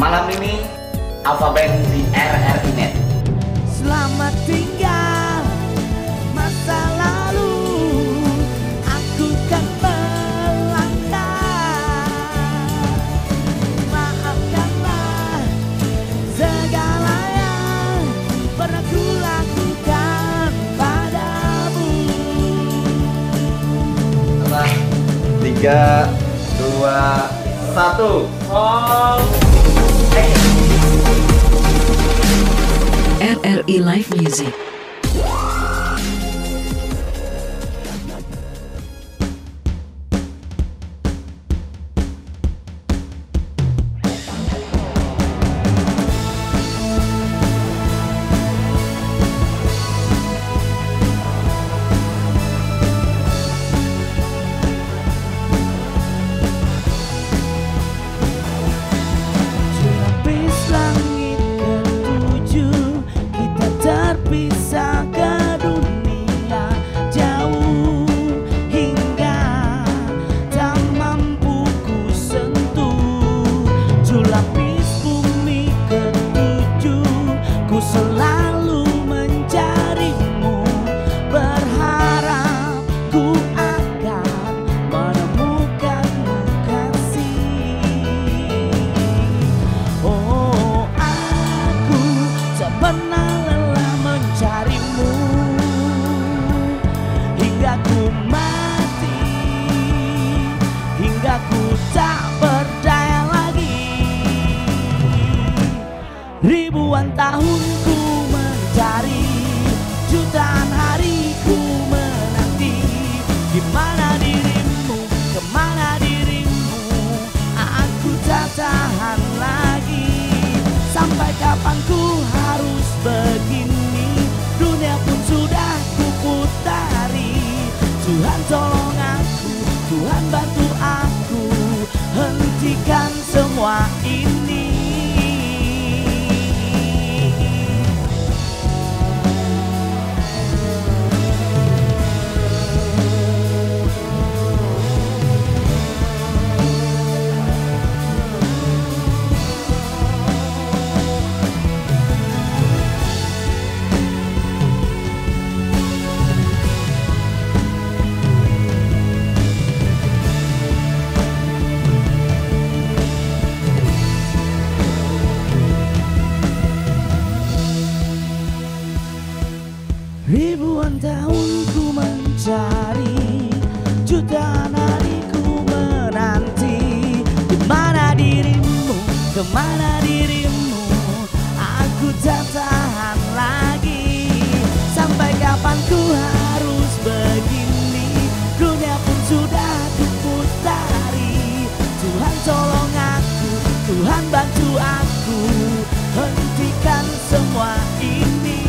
Malam ini Alpha Band di RRI Net. Selamat tinggal masa lalu, aku kan melangkah. Maafkanlah segala yang pernah ku lakukan padamu. 3, 2, 1. RRI Live Music. Lapis langit ketujuh, kita terpisah ke dunia jauh hingga tak mampu ku sentuh. Lapis bumi ketujuh, ku selalu mencarimu, berharap ku akan menemukanmu kasih. Oh, aku tak pernah lelah mencarimu hingga ku mati, hingga ku tak berdaya lagi. Ribuan tahun ku mencari, jutaan hari ku menanti. Gimana dirimu, kemana dirimu, aku tak tahan lagi. Sampai kapan ku harus begini, dunia pun sudah ku putari. Tuhan tolong aku, Tuhan bantu aku, hentikan semua ini. Ribuan tahun ku mencari, jutaan hari ku menanti. Dimana dirimu, kemana dirimu, aku tak tahan lagi. Sampai kapan ku harus begini, dunia pun sudah ku putari. Tuhan tolong aku, Tuhan bantu aku, hentikan semua ini.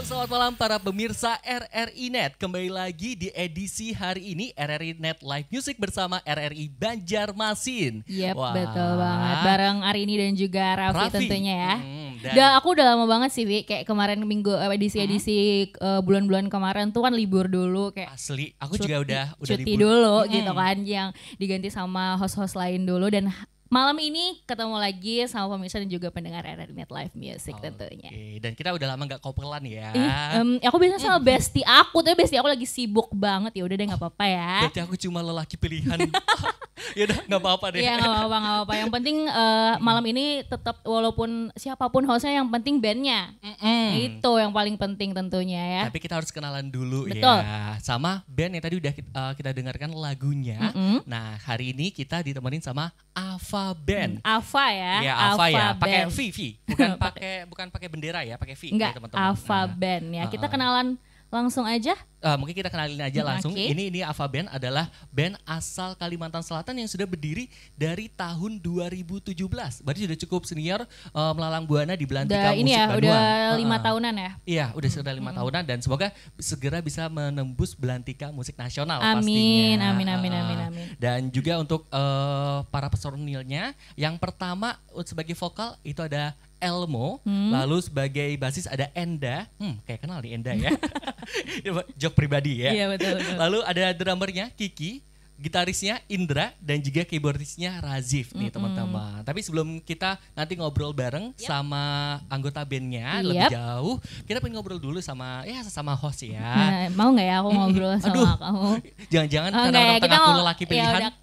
Selamat malam para pemirsa RRI Net. Kembali lagi di edisi hari ini RRI Net Live Music bersama RRI Banjarmasin. Yep, Wah. betul banget. Bareng Arini dan juga Raffi tentunya ya. Dan Aku udah lama banget sih, Wi. Kayak kemarin minggu edisi-edisi bulan-bulan kemarin tuh kan libur dulu kayak asli, aku juga udah cuti libur. dulu gitu kan, yang diganti sama host-host lain dulu. Dan malam ini ketemu lagi sama pemirsa dan juga pendengar RRI Net Live Music tentunya. Oke, dan kita udah lama gak kopelan ya. Aku biasanya sama bestie aku, tapi bestie aku lagi sibuk banget. Ya udah deh, nggak apa-apa ya. Berarti aku cuma lelaki pilihan. Ya udah nggak apa-apa deh. Iya, nggak apa-apa. Yang penting malam ini tetap walaupun siapapun hostnya, yang penting bandnya. Itu yang paling penting tentunya ya. Tapi kita harus kenalan dulu. Betul. Ya sama band yang tadi udah kita dengarkan lagunya. Nah hari ini kita ditemenin sama Alpha Band. Alpha ya. Ya Alpha ya, pakai Band. V, bukan pakai bendera ya, pakai V. Enggak, teman-teman. Alpha Nah, Band ya. Kita kenalan langsung aja. Mungkin kita kenalin aja langsung. Oke. Ini Ava Band adalah band asal Kalimantan Selatan yang sudah berdiri dari tahun 2017. Berarti sudah cukup senior melalang buana di Belantika Udah Musik ini ya, Bandung. udah 5 tahunan ya. Iya, udah sudah 5 tahunan dan semoga segera bisa menembus Belantika Musik Nasional Amin, pastinya. amin, amin, amin, amin. Dan juga untuk para personilnya, yang pertama sebagai vokal itu ada Elmo, lalu sebagai basis ada Enda, kayak kenal nih Enda ya, jok pribadi ya. Iya, betul. Lalu ada drummernya Kiki, gitarisnya Indra, dan juga keyboardisnya Razif nih teman-teman. Tapi sebelum kita nanti ngobrol bareng sama anggota bandnya lebih jauh, kita pengen ngobrol dulu sama host ya. Nah, mau nggak ya aku ngobrol sama kamu? Jangan-jangan Oh, karena enggak, orang kita tengah aku mau- lelaki ya pilihan. udah,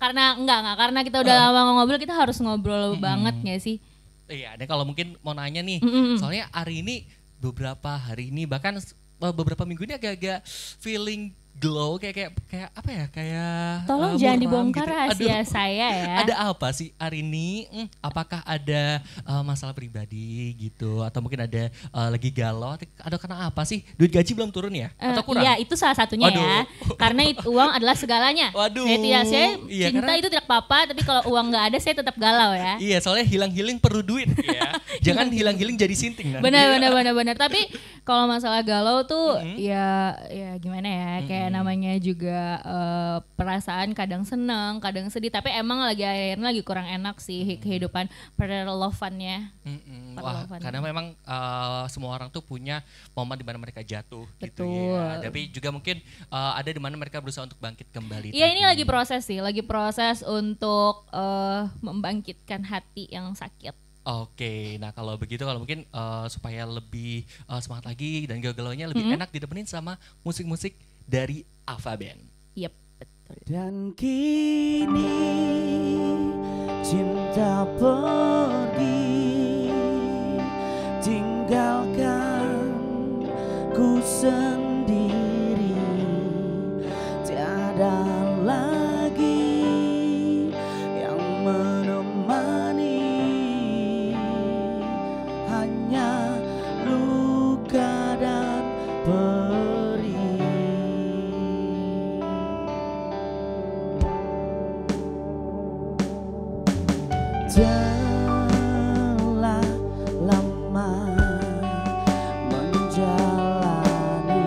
karena kita udah lama ngobrol, kita harus ngobrol banget nggak sih? Iya, dan kalau mungkin mau nanya nih, soalnya hari ini beberapa hari ini bahkan beberapa minggu ini agak-agak feeling glow kayak apa ya, kayak Tolong jangan muram dibongkar gitu. rahasia Aduh, saya ya. Ada apa sih hari ini? Apakah ada masalah pribadi gitu atau mungkin ada lagi galau? Ada karena apa sih? Duit gaji belum turun ya? Atau kurang? Iya, itu salah satunya ya. Waduh. Karena uang adalah segalanya. Waduh. Saya Iya, cinta karena- itu tidak apa-apa, tapi kalau uang nggak ada saya tetap galau ya. Iya, soalnya hilang-hiling perlu duit ya. Jangan hilang-hiling jadi sinting nanti. Benar. Tapi kalau masalah galau tuh ya gimana ya, kayak namanya juga perasaan kadang seneng, kadang sedih. Tapi emang akhirnya lagi kurang enak sih kehidupan perlofannya. Wah, karena memang semua orang tuh punya momen di mana mereka jatuh gitu Betul. ya. Tapi juga mungkin ada di mana mereka berusaha untuk bangkit kembali. Iya, ini tadi. lagi proses sih, lagi proses untuk membangkitkan hati yang sakit. Oke, nah kalau begitu kalau mungkin supaya lebih semangat lagi dan galau-galaunya lebih enak didemenin sama musik-musik dari Ava Band. Yep, betul. Dan kini cinta pergi, tinggalkan ku sendiri, tiada lagi yang menemani, hanya luka dan perih. Telah lama menjalani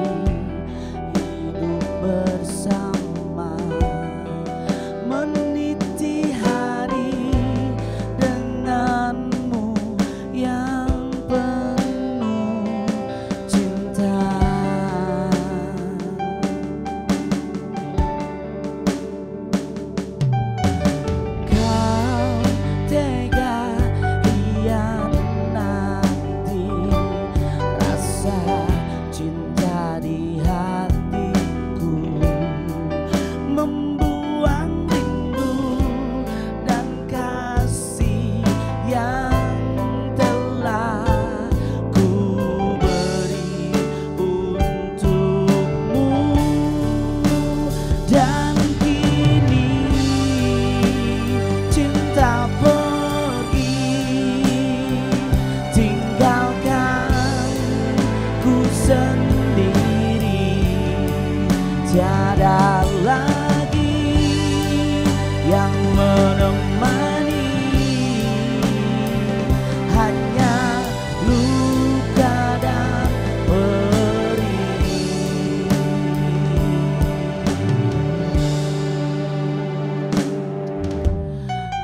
hidup bersama, meniti hari denganmu yang penuh cinta. Kau tega hianati rasa cinta di hatiku, membuang rindu dan kasih yang telah ku beri untukmu. Dan kini cinta pergi, tinggalkan ku sendiri, tiada lagi yang menemani, hanya luka dan perih.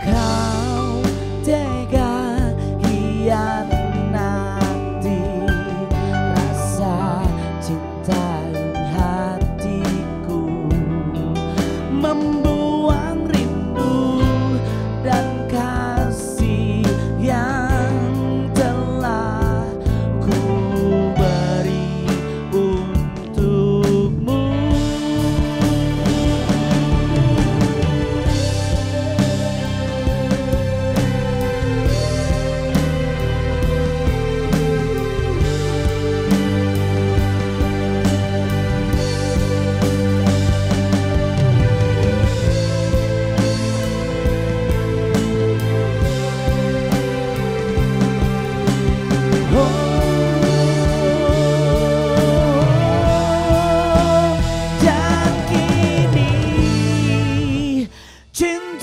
Kau tega hianati rasa cinta di hatiku, membuang rindu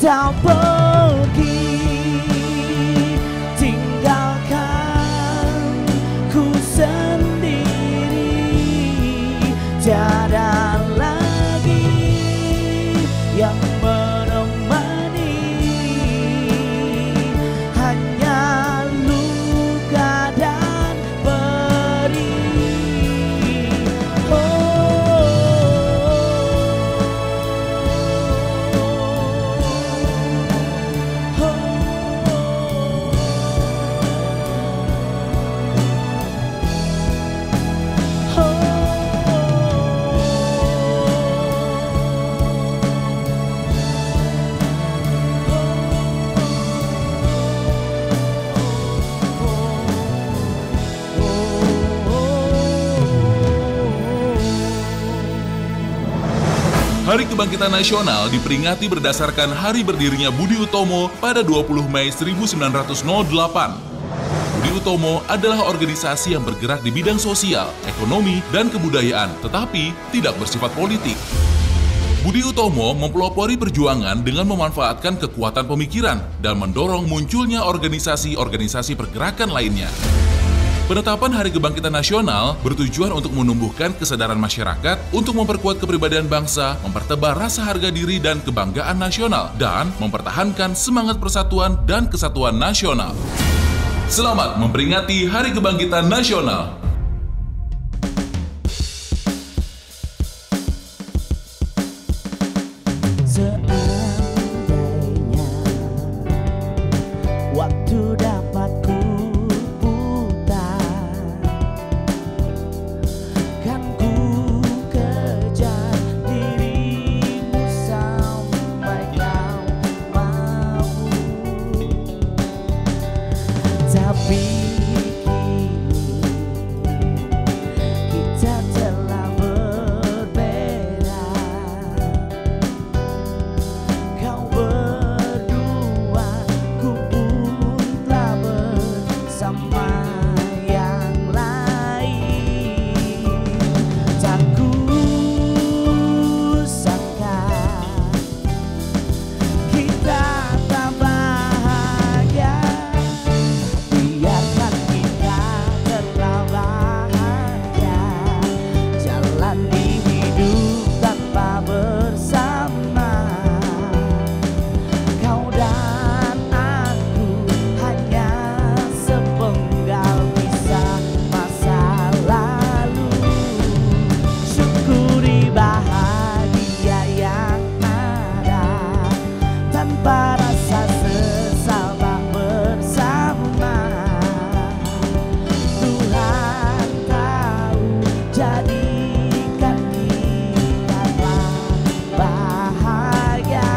Engkau pergi, tinggalkan ku sendiri. Tiada lagi yang menemani, hanya luka dan perih. Hari Kebangkitan Nasional diperingati berdasarkan hari berdirinya Budi Utomo pada 20 Mei 1908. Budi Utomo adalah organisasi yang bergerak di bidang sosial, ekonomi, dan kebudayaan, tetapi tidak bersifat politik. Budi Utomo mempelopori perjuangan dengan memanfaatkan kekuatan pemikiran dan mendorong munculnya organisasi-organisasi pergerakan lainnya. Penetapan Hari Kebangkitan Nasional bertujuan untuk menumbuhkan kesadaran masyarakat untuk memperkuat kepribadian bangsa, mempertebal rasa harga diri dan kebanggaan nasional, dan mempertahankan semangat persatuan dan kesatuan nasional. Selamat memperingati Hari Kebangkitan Nasional. Seandainya waktu dapat ku putar, kan ku kejar dirimu sampai kau mau. Tapi kita telah berbeda. Kau berdua, ku pun telah bersama yang lain. Tak kusangka kita tak bahagia. Biarkan kita terlalu bahagia, jalani hidup tanpa bersama. Kau dan aku hanya sepenggal kisah masa lalu. Syukuri bahagia yang ada, tanpa rasa sesal tak bersama. Tuhan tahu, jadikan kita bahagia.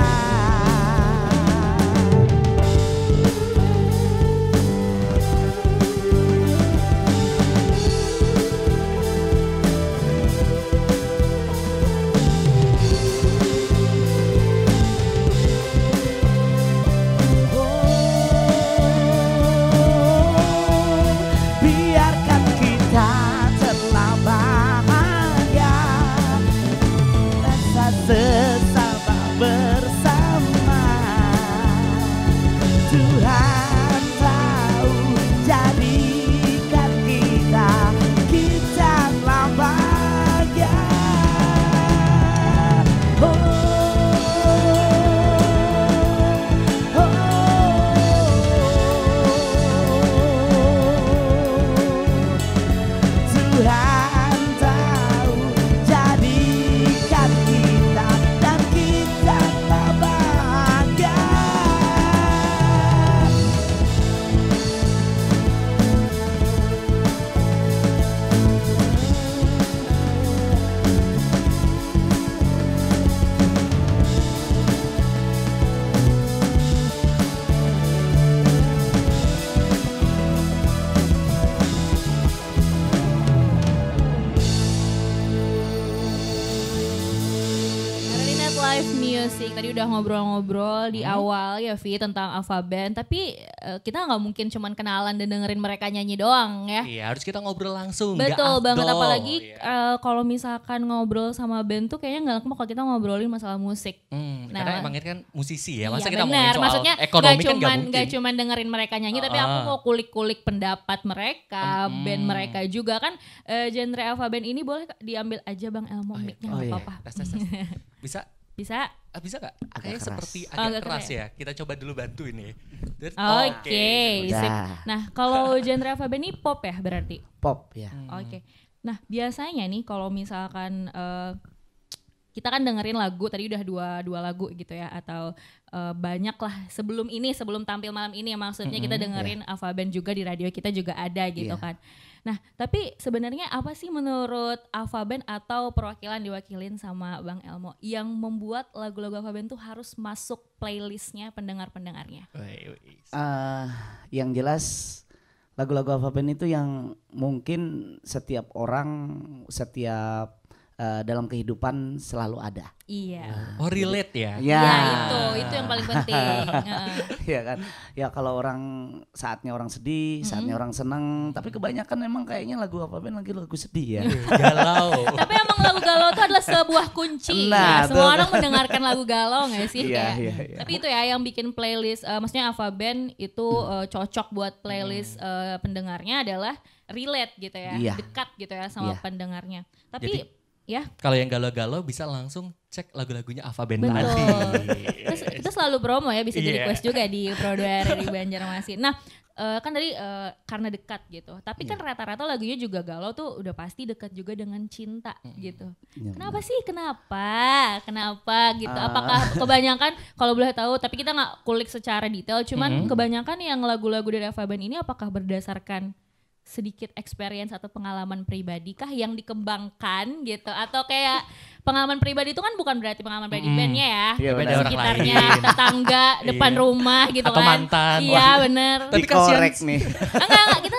udah ngobrol-ngobrol di awal ya Vi tentang Alpha Band, tapi kita nggak mungkin cuman kenalan dan dengerin mereka nyanyi doang ya. Iya, harus kita ngobrol langsung. Betul nggak banget, afdol. apalagi Iya. kalau misalkan ngobrol sama band tuh kayaknya nggak lekmo kalau kita ngobrolin masalah musik. Karena emang ini kan musisi ya, masa Iya, kita ngomongin bener. soal Maksudnya ekonomi kan cuman, mungkin. gak cuman dengerin mereka nyanyi, tapi aku mau kulik-kulik pendapat mereka, band mereka juga kan. Genre Alpha Band ini boleh diambil aja Bang Elmo mic-nya nggak apa-apa. Tes. Bisa? Bisa? Bisa gak? Agak Kayaknya keras. seperti Oh, agak agak keras keras. ya. Kita coba dulu bantu ini. Oke, udah. sip. Nah kalau genre Alpha Band ini pop ya berarti? Pop ya. Oke. Nah biasanya nih kalau misalkan kita kan dengerin lagu tadi udah dua lagu gitu ya, atau banyak lah sebelum tampil malam ini ya, maksudnya kita dengerin Alpha Band juga di radio kita juga ada gitu kan. Nah tapi sebenarnya apa sih menurut Alpha Band atau perwakilan diwakilin sama Bang Elmo yang membuat lagu-lagu Alpha Band tuh harus masuk playlistnya pendengar-pendengarnya? Yang jelas lagu-lagu Alpha Band itu yang mungkin setiap orang dalam kehidupan selalu ada. Iya. Oh relate ya? Ya, Itu yang paling penting. ya kan. Ya kalau saatnya orang sedih, saatnya orang senang, tapi kebanyakan memang kayaknya lagu Alpha Band lagi lagu sedih ya. Galau. Tapi emang lagu galau itu adalah sebuah kunci. Nah, Ya. Semua tuh. orang mendengarkan lagu galau gak sih? Iya, Kayak. iya. Tapi itu ya yang bikin playlist, maksudnya Alpha Band itu cocok buat playlist pendengarnya adalah relate gitu ya, Iya. dekat gitu ya sama Iya. pendengarnya. Tapi Jadi, ya kalau yang galau-galau bisa langsung cek lagu-lagunya Alpha Band betul. tadi. Kita selalu promo ya, bisa jadi Iya. request juga di Pro 2 di Banjarmasin. Nah kan tadi karena dekat gitu, tapi kan rata-rata lagunya juga galau tuh udah pasti dekat juga dengan cinta gitu. Iya, Kenapa sih? Kenapa gitu? Apakah kebanyakan kalau boleh tahu, tapi kita nggak kulik secara detail, cuman kebanyakan yang lagu-lagu dari Alpha Band ini apakah berdasarkan sedikit experience atau pengalaman pribadi kah yang dikembangkan gitu, atau kayak pengalaman pribadi itu kan bukan berarti pengalaman pribadi bandnya ya, Iya, Beda benar. orang sekitarnya, lain. tetangga, depan Iya. rumah gitu Atau kan. mantan. Iya bener. Tapi kasihan- Dikorek nih. Enggak, kita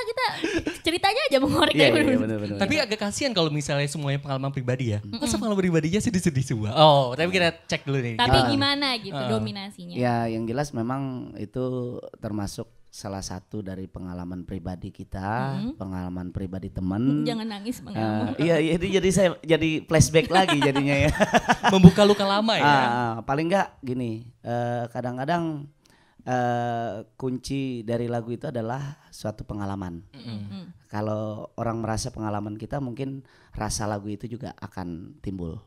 ceritanya aja mengorek Iya, dari iya, bener-bener. benar-benar. Tapi agak kasihan kalau misalnya semuanya pengalaman pribadi ya. Masa pengalaman pribadinya sedih-sedih semua? Oh, tapi kita cek dulu nih. Tapi gimana gitu dominasinya? Ya yang jelas memang itu termasuk salah satu dari pengalaman pribadi kita, pengalaman pribadi teman. Jangan nangis Bang Elmo. Iya, jadi saya jadi flashback lagi jadinya ya. Membuka luka lama ya. Paling enggak gini, kadang-kadang kunci dari lagu itu adalah suatu pengalaman. Kalau orang merasa pengalaman kita, mungkin rasa lagu itu juga akan timbul.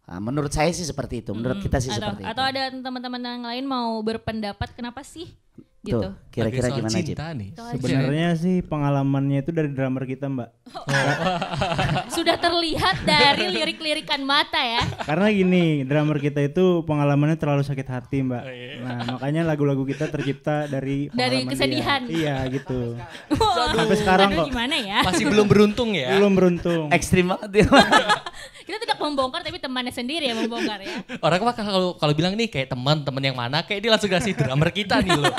Menurut saya sih seperti itu, menurut kita sih seperti itu. Atau ada teman-teman yang lain mau berpendapat kenapa sih gitu? Tuh, kira-kira Lagi soal gimana Cip? cinta nih. Sebenarnya sih pengalamannya itu dari drummer kita, Mbak. Sudah terlihat dari lirik-lirikan mata ya. Karena gini, drummer kita itu pengalamannya terlalu sakit hati, Mbak. Nah, makanya lagu-lagu kita tercipta dari pengalaman kesedihan. dia. Iya, gitu. Sampai sekarang kok. Gimana ya? Masih belum beruntung ya. Belum beruntung. Ekstrim banget ya. Kita tidak membongkar tapi temannya sendiri yang membongkar ya. Orang mah kalau bilang nih kayak teman yang mana, kayak dia langsung kasih drummer kita nih loh.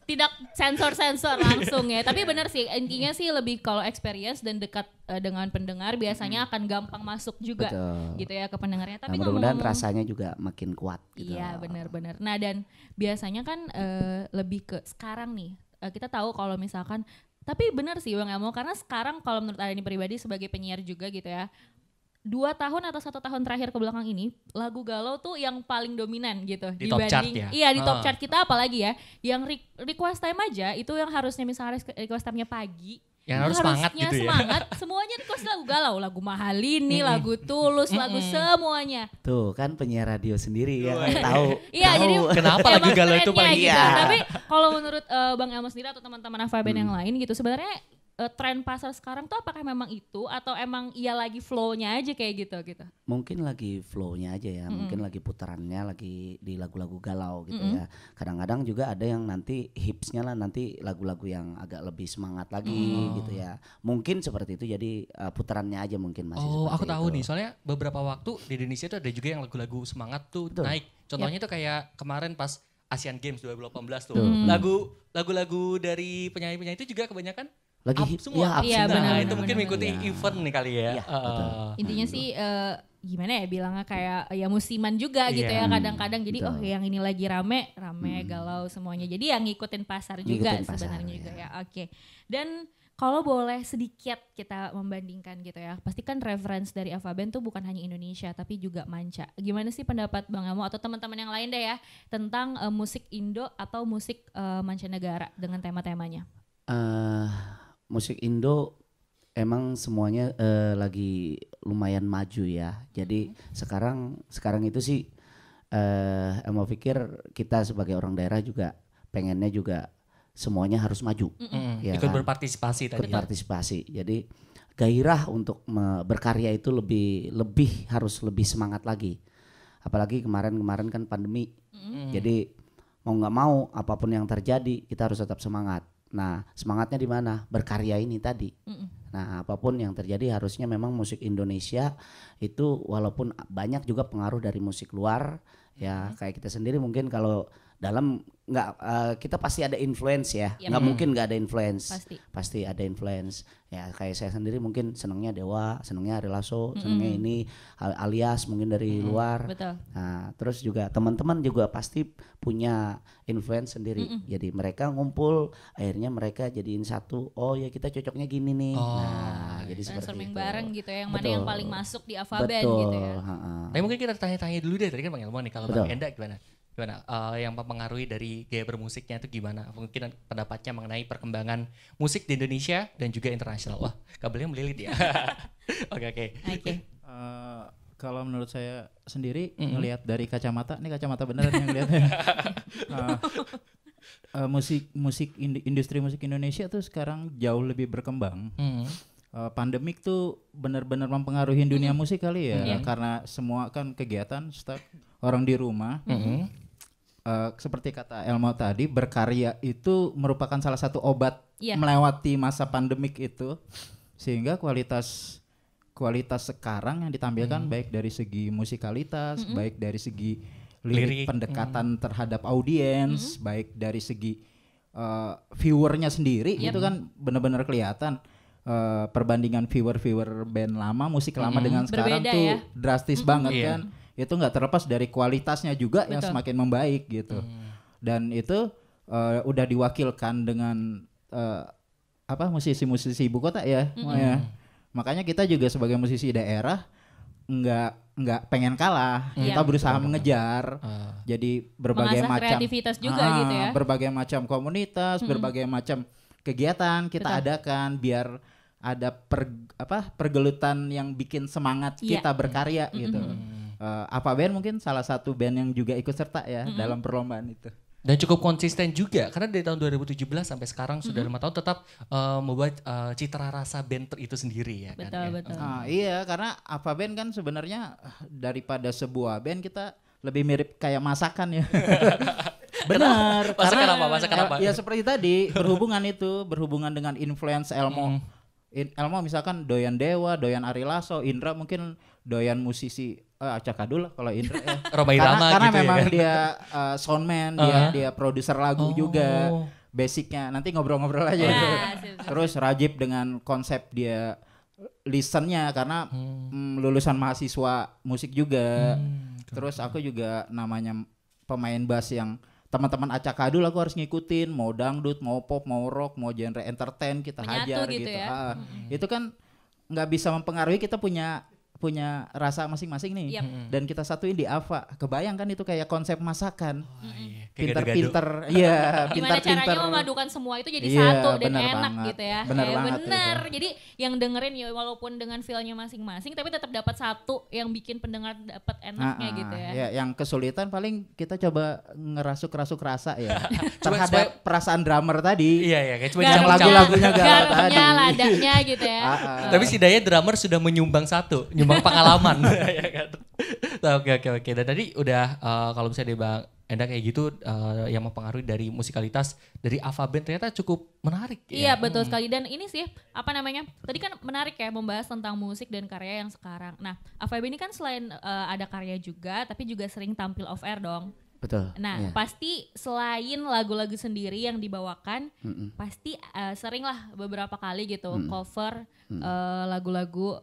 Tidak sensor-sensor langsung ya. Tapi benar sih, intinya sih lebih kalau experience dan dekat dengan pendengar biasanya akan gampang masuk juga. Betul. Gitu ya ke pendengarnya. Nah, Tapi mudah-mudahan ngomong-ngomong, rasanya juga makin kuat gitu. iya benar-benar. Nah dan biasanya kan lebih ke sekarang nih, kita tahu kalau misalkan, tapi benar sih Bang Elmo, karena sekarang kalau menurut Adani pribadi sebagai penyiar juga gitu ya, 2 tahun atau 1 tahun terakhir ke belakang ini lagu galau tuh yang paling dominan gitu Di top chart ya? Iya di top chart kita, apalagi ya yang request time aja itu yang harusnya misalnya request time-nya pagi, Yang harus semangat harusnya gitu ya. semangat, semuanya request lagu galau, lagu Mahalini, lagu Tulus, lagu semuanya. Tuh kan penyiar radio sendiri ya tahu. Iya jadi Kenapa emang lagu galau itu kerennya paling gitu. iya. Tapi kalau menurut Bang Elmo sendiri atau teman-teman Alpha Band yang lain gitu, sebenarnya tren pasar sekarang tuh apakah memang itu atau emang iya lagi flow-nya aja kayak gitu? Mungkin lagi flow-nya aja ya, mungkin lagi putarannya lagi di lagu-lagu galau gitu ya. Kadang-kadang juga ada yang nanti hipsnya lah, nanti lagu-lagu yang agak lebih semangat lagi gitu ya. Mungkin seperti itu, jadi putarannya aja mungkin masih Oh, seperti aku tahu itu. nih. Soalnya beberapa waktu di Indonesia tuh ada juga yang lagu-lagu semangat tuh Betul. naik. Contohnya tuh kayak kemarin pas Asian Games 2018 tuh. Hmm. Lagu-lagu dari penyanyi-penyanyi itu juga kebanyakan Lagi up hip, semua. ya, up Iya, semua. benar, Nah, itu benar, mungkin benar, mengikuti benar. event nih kali ya. Iya, betul. Intinya sih gimana ya bilangnya kayak ya musiman juga gitu ya kadang-kadang. Jadi betul. yang ini lagi rame galau semuanya. Jadi yang ngikutin pasar juga Ngikutin pasar, sebenarnya juga ya. ya. Oke. Dan kalau boleh sedikit kita membandingkan gitu ya, pasti kan reference dari Avaben tuh bukan hanya Indonesia tapi juga manca. Gimana sih pendapat Bang Amo atau teman-teman yang lain deh ya tentang musik Indo atau musik mancanegara dengan tema-temanya? Musik Indo emang semuanya lagi lumayan maju ya. Jadi sekarang itu sih Amo pikir kita sebagai orang daerah juga pengennya juga semuanya harus maju. Ya Ikut kan? berpartisipasi tadi. Berpartisipasi. Jadi gairah untuk berkarya itu harus lebih semangat lagi. Apalagi kemarin kan pandemi. Jadi mau nggak mau apapun yang terjadi kita harus tetap semangat. Nah, semangatnya di mana? Berkarya ini tadi. Nah, apapun yang terjadi harusnya memang musik Indonesia itu walaupun banyak juga pengaruh dari musik luar ya, kayak kita sendiri mungkin kalau dalam kita pasti ada influence ya, nggak mungkin nggak ada influence, pasti ada influence ya. Kayak saya sendiri mungkin senangnya Dewa, senangnya Ari Lasso, senangnya ini alias mungkin dari luar. Betul. Nah terus juga teman-teman juga pasti punya influence sendiri, jadi mereka ngumpul akhirnya mereka jadiin satu, oh ya kita cocoknya gini nih. Nah jadi seperti itu bareng gitu ya, yang Betul. mana yang paling masuk di Avaben Betul. gitu ya. Tapi mungkin kita tanya-tanya dulu deh, tadi kan Bang Elmo nih, kalau Bang Enda gimana yang mempengaruhi dari gaya bermusiknya itu gimana? Mungkin pendapatnya mengenai perkembangan musik di Indonesia dan juga internasional. Wah, kabelnya melilit ya. Oke. Kalau menurut saya sendiri ngelihat dari kacamata, ini kacamata beneran yang lihatnya. Industri musik Indonesia tuh sekarang jauh lebih berkembang. Pandemik tuh benar-benar mempengaruhi dunia musik kali ya, karena semua kan kegiatan stuck, orang di rumah. Seperti kata Elmo tadi, berkarya itu merupakan salah satu obat melewati masa pandemik itu, sehingga kualitas sekarang yang ditampilkan baik dari segi musikalitas, baik dari segi lirik pendekatan terhadap audiens, baik dari segi viewernya sendiri, itu kan benar-benar kelihatan. Perbandingan viewer band lama, musik lama dengan sekarang berbeda tuh ya. drastis banget kan. Itu nggak terlepas dari kualitasnya juga yang semakin membaik gitu. Dan itu udah diwakilkan dengan musisi-musisi ibu kota ya. Makanya kita juga sebagai musisi daerah nggak pengen kalah, kita berusaha mengejar. Jadi berbagai mengasah macam kreativitas juga gitu ya. Berbagai macam komunitas, berbagai macam kegiatan kita adakan biar ada pergelutan yang bikin semangat kita berkarya gitu. Avaben mungkin salah satu band yang juga ikut serta ya dalam perlombaan itu. Dan cukup konsisten juga karena dari tahun 2017 sampai sekarang sudah 5 tahun tetap membuat citra rasa band itu sendiri ya. Betul. Iya, karena Avaben kan sebenarnya daripada sebuah band kita lebih mirip kayak masakan ya. Benar. Masakan apa? Ya seperti tadi berhubungan dengan influence Elmo. Elmo misalkan doyan Dewa, doyan Ari Lasso, Indra mungkin doyan musisi Acak Adul lah kalau Indra ya. karena gitu memang ya kan? dia soundman, dia produser lagu juga. Basicnya nanti ngobrol-ngobrol aja. Terus Rajib dengan konsep dia listennya karena lulusan mahasiswa musik juga. Terus aku juga namanya pemain bass yang teman-teman Acak Adul aku harus ngikutin, mau dangdut, mau pop, mau rock, mau genre entertain kita hajar gitu. Itu kan nggak bisa mempengaruhi, kita punya rasa masing-masing nih. Dan kita satuin di Ava. Kebayang kan itu kayak konsep masakan. Pinter-pinter, gimana caranya memadukan semua itu jadi satu dan enak banget. gitu ya. Bener. Jadi yang dengerin ya walaupun dengan feel-nya masing-masing tapi tetap dapat satu yang bikin pendengar dapat enaknya gitu ya. Yang kesulitan paling kita coba ngerasuk-rasuk rasa ya. Terhadap perasaan drummer tadi. Iya, kayak cuma yang lagu-lagunya galau tadi. Ladanya gitu ya. Tapi setidaknya drummer sudah menyumbang nyumbang pengalaman. Oke. Dan tadi udah kalau misalnya di Bang Enda kayak gitu yang mempengaruhi dari musikalitas dari Avaben ternyata cukup menarik. Iya betul sekali, dan ini sih tadi kan menarik ya membahas tentang musik dan karya yang sekarang. Nah Avaben ini kan selain ada karya juga tapi juga sering tampil off air dong. Betul. Nah, iya. pasti selain lagu-lagu sendiri yang dibawakan, pasti sering lah beberapa kali gitu cover lagu-lagu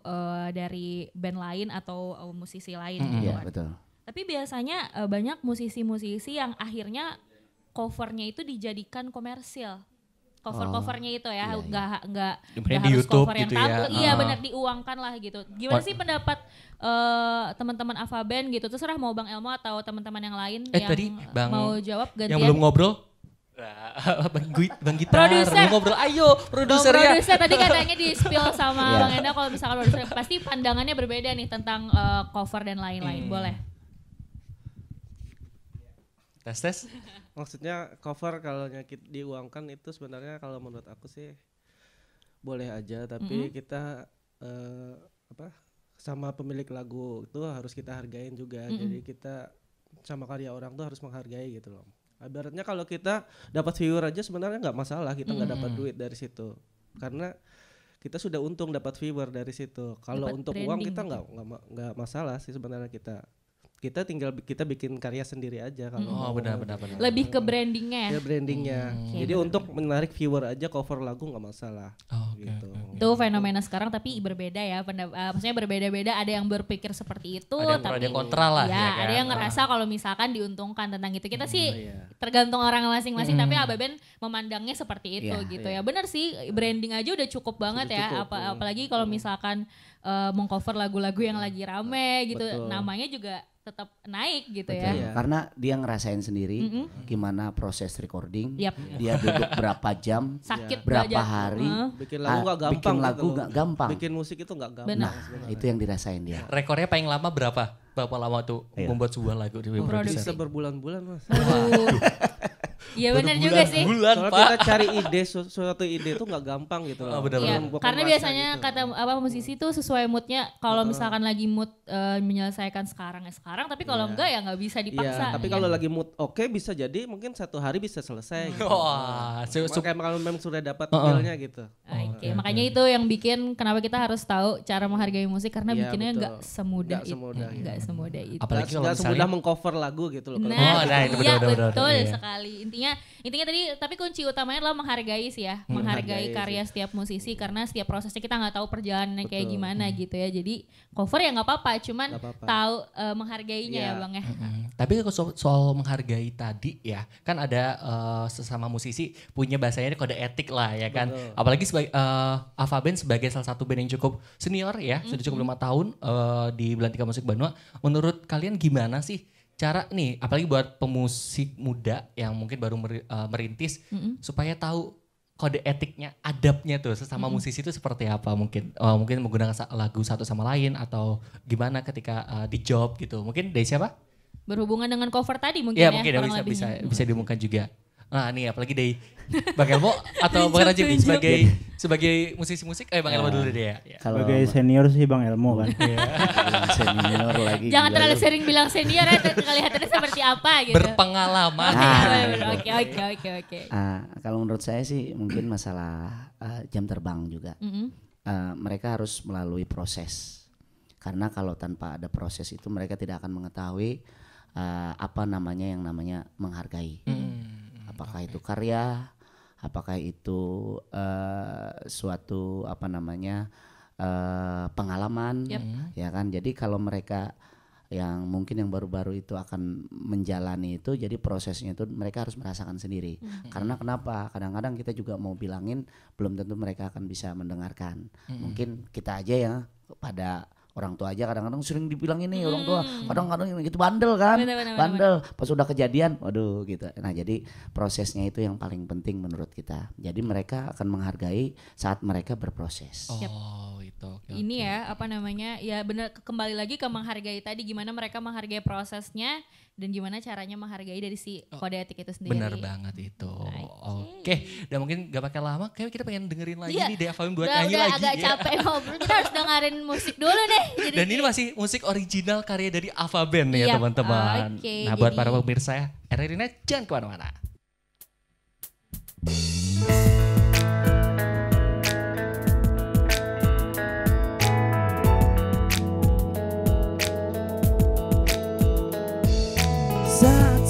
dari band lain atau musisi lain gitu Iya, kan. betul. Tapi biasanya banyak musisi-musisi yang akhirnya covernya itu dijadikan komersil. Cover-covernya itu ya, nggak Di harus YouTube cover yang gitu ya. tampil. Iya benar, diuangkan lah gitu. Gimana sih pendapat teman-teman Ava Band gitu? Terserah mau Bang Elmo atau teman-teman yang lain yang tadi Bang mau jawab gantian. Yang belum ngobrol? Bang Gitar, Produser. belum ngobrol. Ayo, produser ya. Produser tadi katanya di spill sama Bang Enda kalau misalkan produser pasti pandangannya berbeda nih tentang cover dan lain-lain. Boleh. Tes. Maksudnya cover kalau diuangkan itu sebenarnya kalau menurut aku sih boleh aja, tapi kita sama pemilik lagu itu harus kita hargain juga. Jadi kita sama karya orang tuh harus menghargai gitu loh. Ibaratnya kalau kita dapat viewer aja sebenarnya nggak masalah, kita nggak dapat duit dari situ karena kita sudah untung dapat viewer dari situ. Kalau untuk uang kita nggak masalah sih sebenarnya, kita tinggal kita bikin karya sendiri aja kalau benar. Lebih ke brandingnya ya. Ya brandingnya. Jadi untuk menarik viewer aja cover lagu nggak masalah. Gitu. Itu fenomena sekarang tapi berbeda ya. Maksudnya berbeda-beda. Ada yang berpikir seperti itu. Ada yang pro, ada yang kontra lah. Ya, Ya kan? ada yang ngerasa kalau misalkan diuntungkan tentang itu. Kita sih tergantung orang masing-masing. Tapi Ava Band memandangnya seperti itu gitu ya. Benar sih, branding aja udah cukup banget ya. Apalagi kalau misalkan mengcover lagu-lagu yang lagi rame gitu. Betul. Namanya juga tetap naik gitu Betul. ya. Karena dia ngerasain sendiri gimana proses recording, Yap. dia duduk berapa jam, Sakit berapa aja. hari, Bikin lagu nggak gampang. bikin lagu gitu loh. nggak gampang. Bikin musik itu nggak gampang. Benar. Nah, itu yang dirasain dia. Rekornya paling lama berapa? Berapa lama tuh membuat sebuah lagu di Bisa berbulan-bulan Mas. Iya benar juga sih. Bulan, Soalnya Pak. kita cari ide, suatu ide itu nggak gampang gitu loh. benar. Iya, Bukan karena masa biasanya gitu. kata musisi tuh sesuai moodnya. Kalau misalkan lagi mood menyelesaikan sekarang ya sekarang, tapi kalau enggak ya nggak bisa dipaksa. Iya, tapi kalau lagi mood oke bisa jadi mungkin 1 hari bisa selesai. Gitu. Wah, Kayak kalau memang sudah dapat feelnya gitu. Oke, makanya itu yang bikin kenapa kita harus tahu cara menghargai musik karena Iya, bikinnya betul. nggak semudah Nggak semudah, itu. Nggak semudah itu. Apalagi kalau Nggak misalnya semudah mengcover lagu gitu loh. kalau Nah, nah, itu iya benar-benar. betul Iya. sekali. Intinya tadi tapi kunci utamanya adalah menghargai sih ya, menghargai karya setiap musisi karena setiap prosesnya kita nggak tahu perjalanannya kayak gimana gitu ya. Jadi cover ya nggak apa-apa, cuman Nggak apa-apa. tahu menghargainya ya Iya. Bang ya. Tapi soal menghargai tadi ya, kan ada sesama musisi punya bahasanya kode etik lah ya kan. Betul. Apalagi sebagai Ava Band sebagai salah satu band yang cukup senior ya, sudah cukup 5 tahun di Belantika Musik Banua. Menurut kalian gimana sih cara nih, apalagi buat pemusik muda yang mungkin baru merintis supaya tahu kode etiknya, adabnya tuh sesama musisi itu seperti apa mungkin? Mungkin menggunakan lagu satu sama lain atau gimana ketika di job gitu. Mungkin dari siapa? Berhubungan dengan cover tadi mungkin Ya ya. mungkin kurang bisa lebihnya. diumumkan juga. Nah nih apalagi dari Bang Elmo atau Bang Rajib nih sebagai musisi musik. Bang Elmo dulu deh ya. Kalau Sebagai senior sih Bang Elmo kan. senior lagi. Jangan gila terlalu lu. sering bilang senior ya, kelihatannya seperti apa gitu. Berpengalaman. Oke. Kalau menurut saya sih mungkin masalah jam terbang juga. Mereka harus melalui proses. Karena kalau tanpa ada proses itu mereka tidak akan mengetahui apa namanya yang namanya menghargai. Apakah itu karya, apakah itu suatu apa namanya pengalaman, ya kan. Jadi kalau mereka yang mungkin yang baru-baru itu akan menjalani itu, jadi prosesnya itu mereka harus merasakan sendiri. Karena kenapa? Kadang-kadang kita juga mau bilangin belum tentu mereka akan bisa mendengarkan. Mungkin kita aja ya pada orang tua aja kadang-kadang sering dibilang ini orang tua, kadang-kadang gitu bandel kan, Bener. bandel. Pas udah kejadian, waduh gitu. Nah jadi prosesnya itu yang paling penting menurut kita. Jadi mereka akan menghargai saat mereka berproses. Oh itu. Oke. Ini ya apa namanya ya benar, kembali lagi ke menghargai tadi, gimana mereka menghargai prosesnya dan gimana caranya menghargai dari si kode etik itu sendiri. Benar banget itu. Oke, dan mungkin gak pakai lama, kayak kita pengen dengerin lagi Iya. nih Dea Fahim buat Udah nyanyi lagi agak ya. capek ngobrol, kita harus dengerin musik dulu deh. Jadi Dan ini masih musik original karya dari Ava Band nih ya Iya, teman-teman. oke, Nah buat jadi- para pemirsa ya, RRI Net jangan kemana-mana. Saat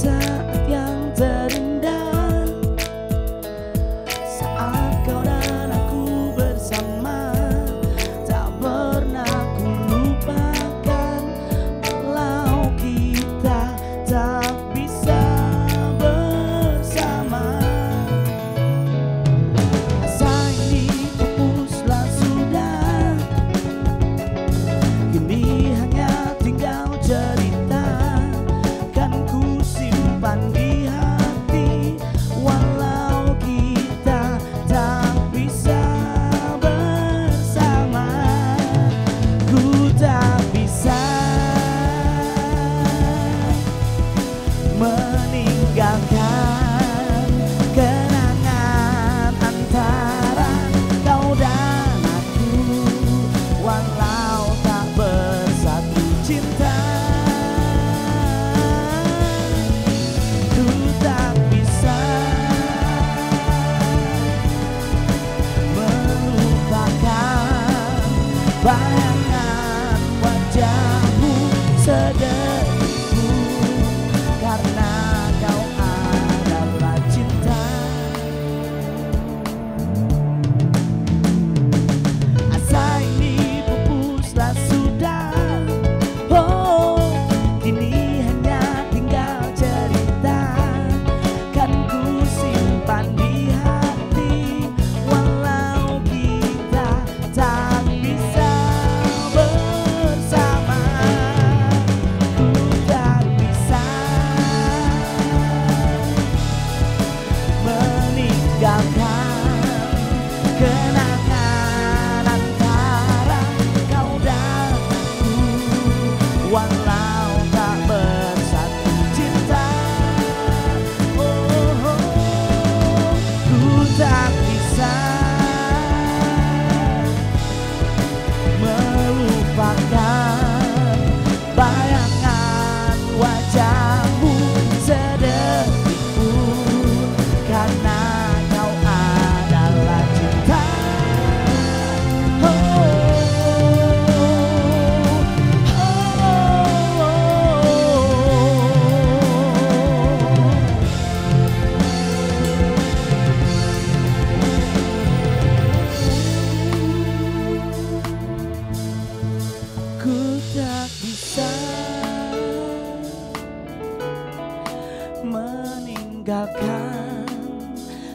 melupakan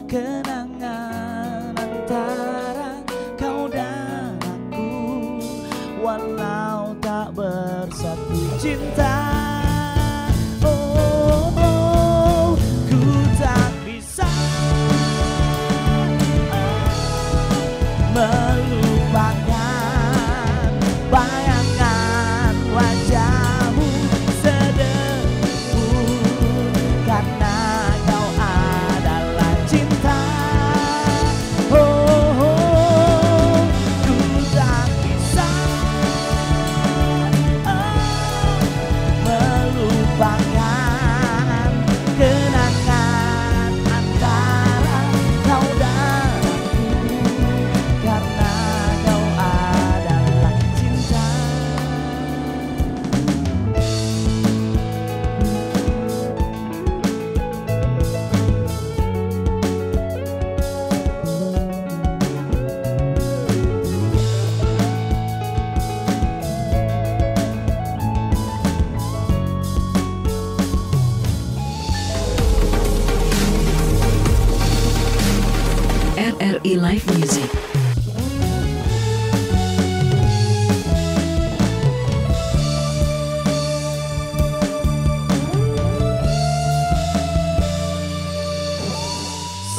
kenangan antara kau dan aku, walau tak bersatu cinta. Oh, ku tak bisa melupakan bayangan wajahmu sedeput, karena kau adalah cinta. Oh, ku tak bisa melupakan kenangan antara kau dan aku, karena kau adalah cinta. RRI Live Music.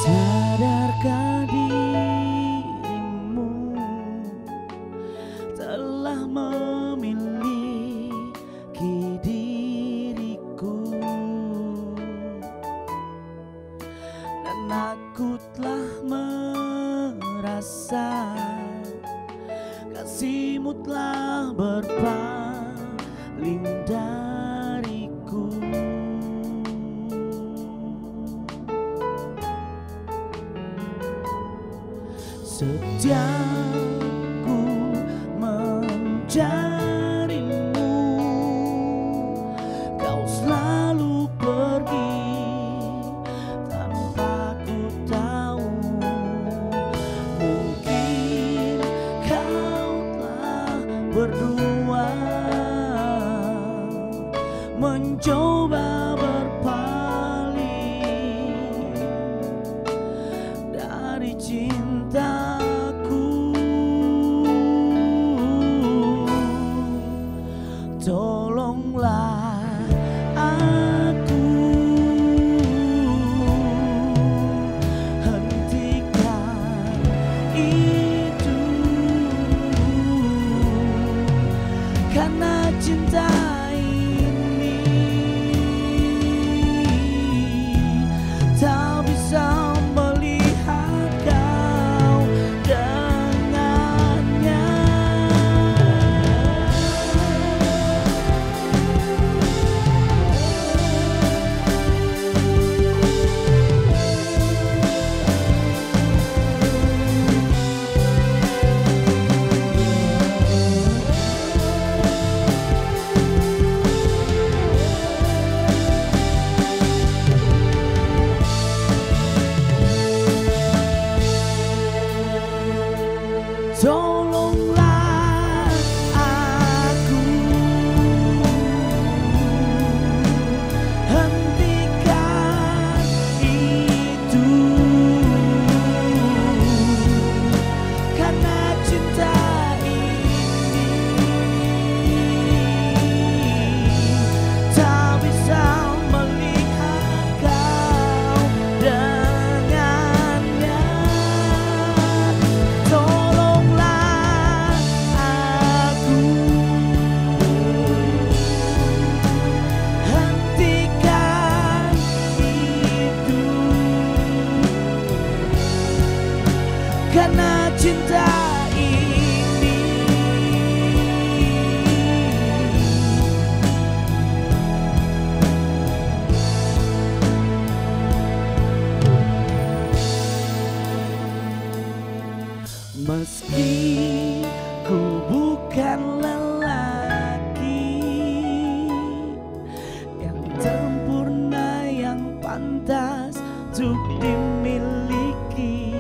Sadarkah dirimu telah memiliki diriku, dan aku telah merasa kasihmu telah berpaling dariku. Setiap ku mencarimu, kau selalu pergi tanpa ku tahu. Mungkin kau telah berdua mencoba berpaling dari cintaku. Tolonglah aku, hentikan itu, karena cinta ini tak bisa melihat kau dengannya. Tolonglah aku, hentikan itu, karena cinta ini tak bisa melihat kau dengannya. Tolonglah aku, hentikan itu, karena cinta ini meski ku bukan lelaki yang sempurna, yang pantas untuk dimiliki,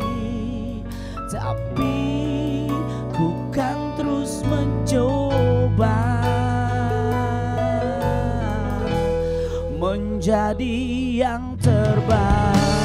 tapi ku kan terus mencoba menjadi yang terbaik.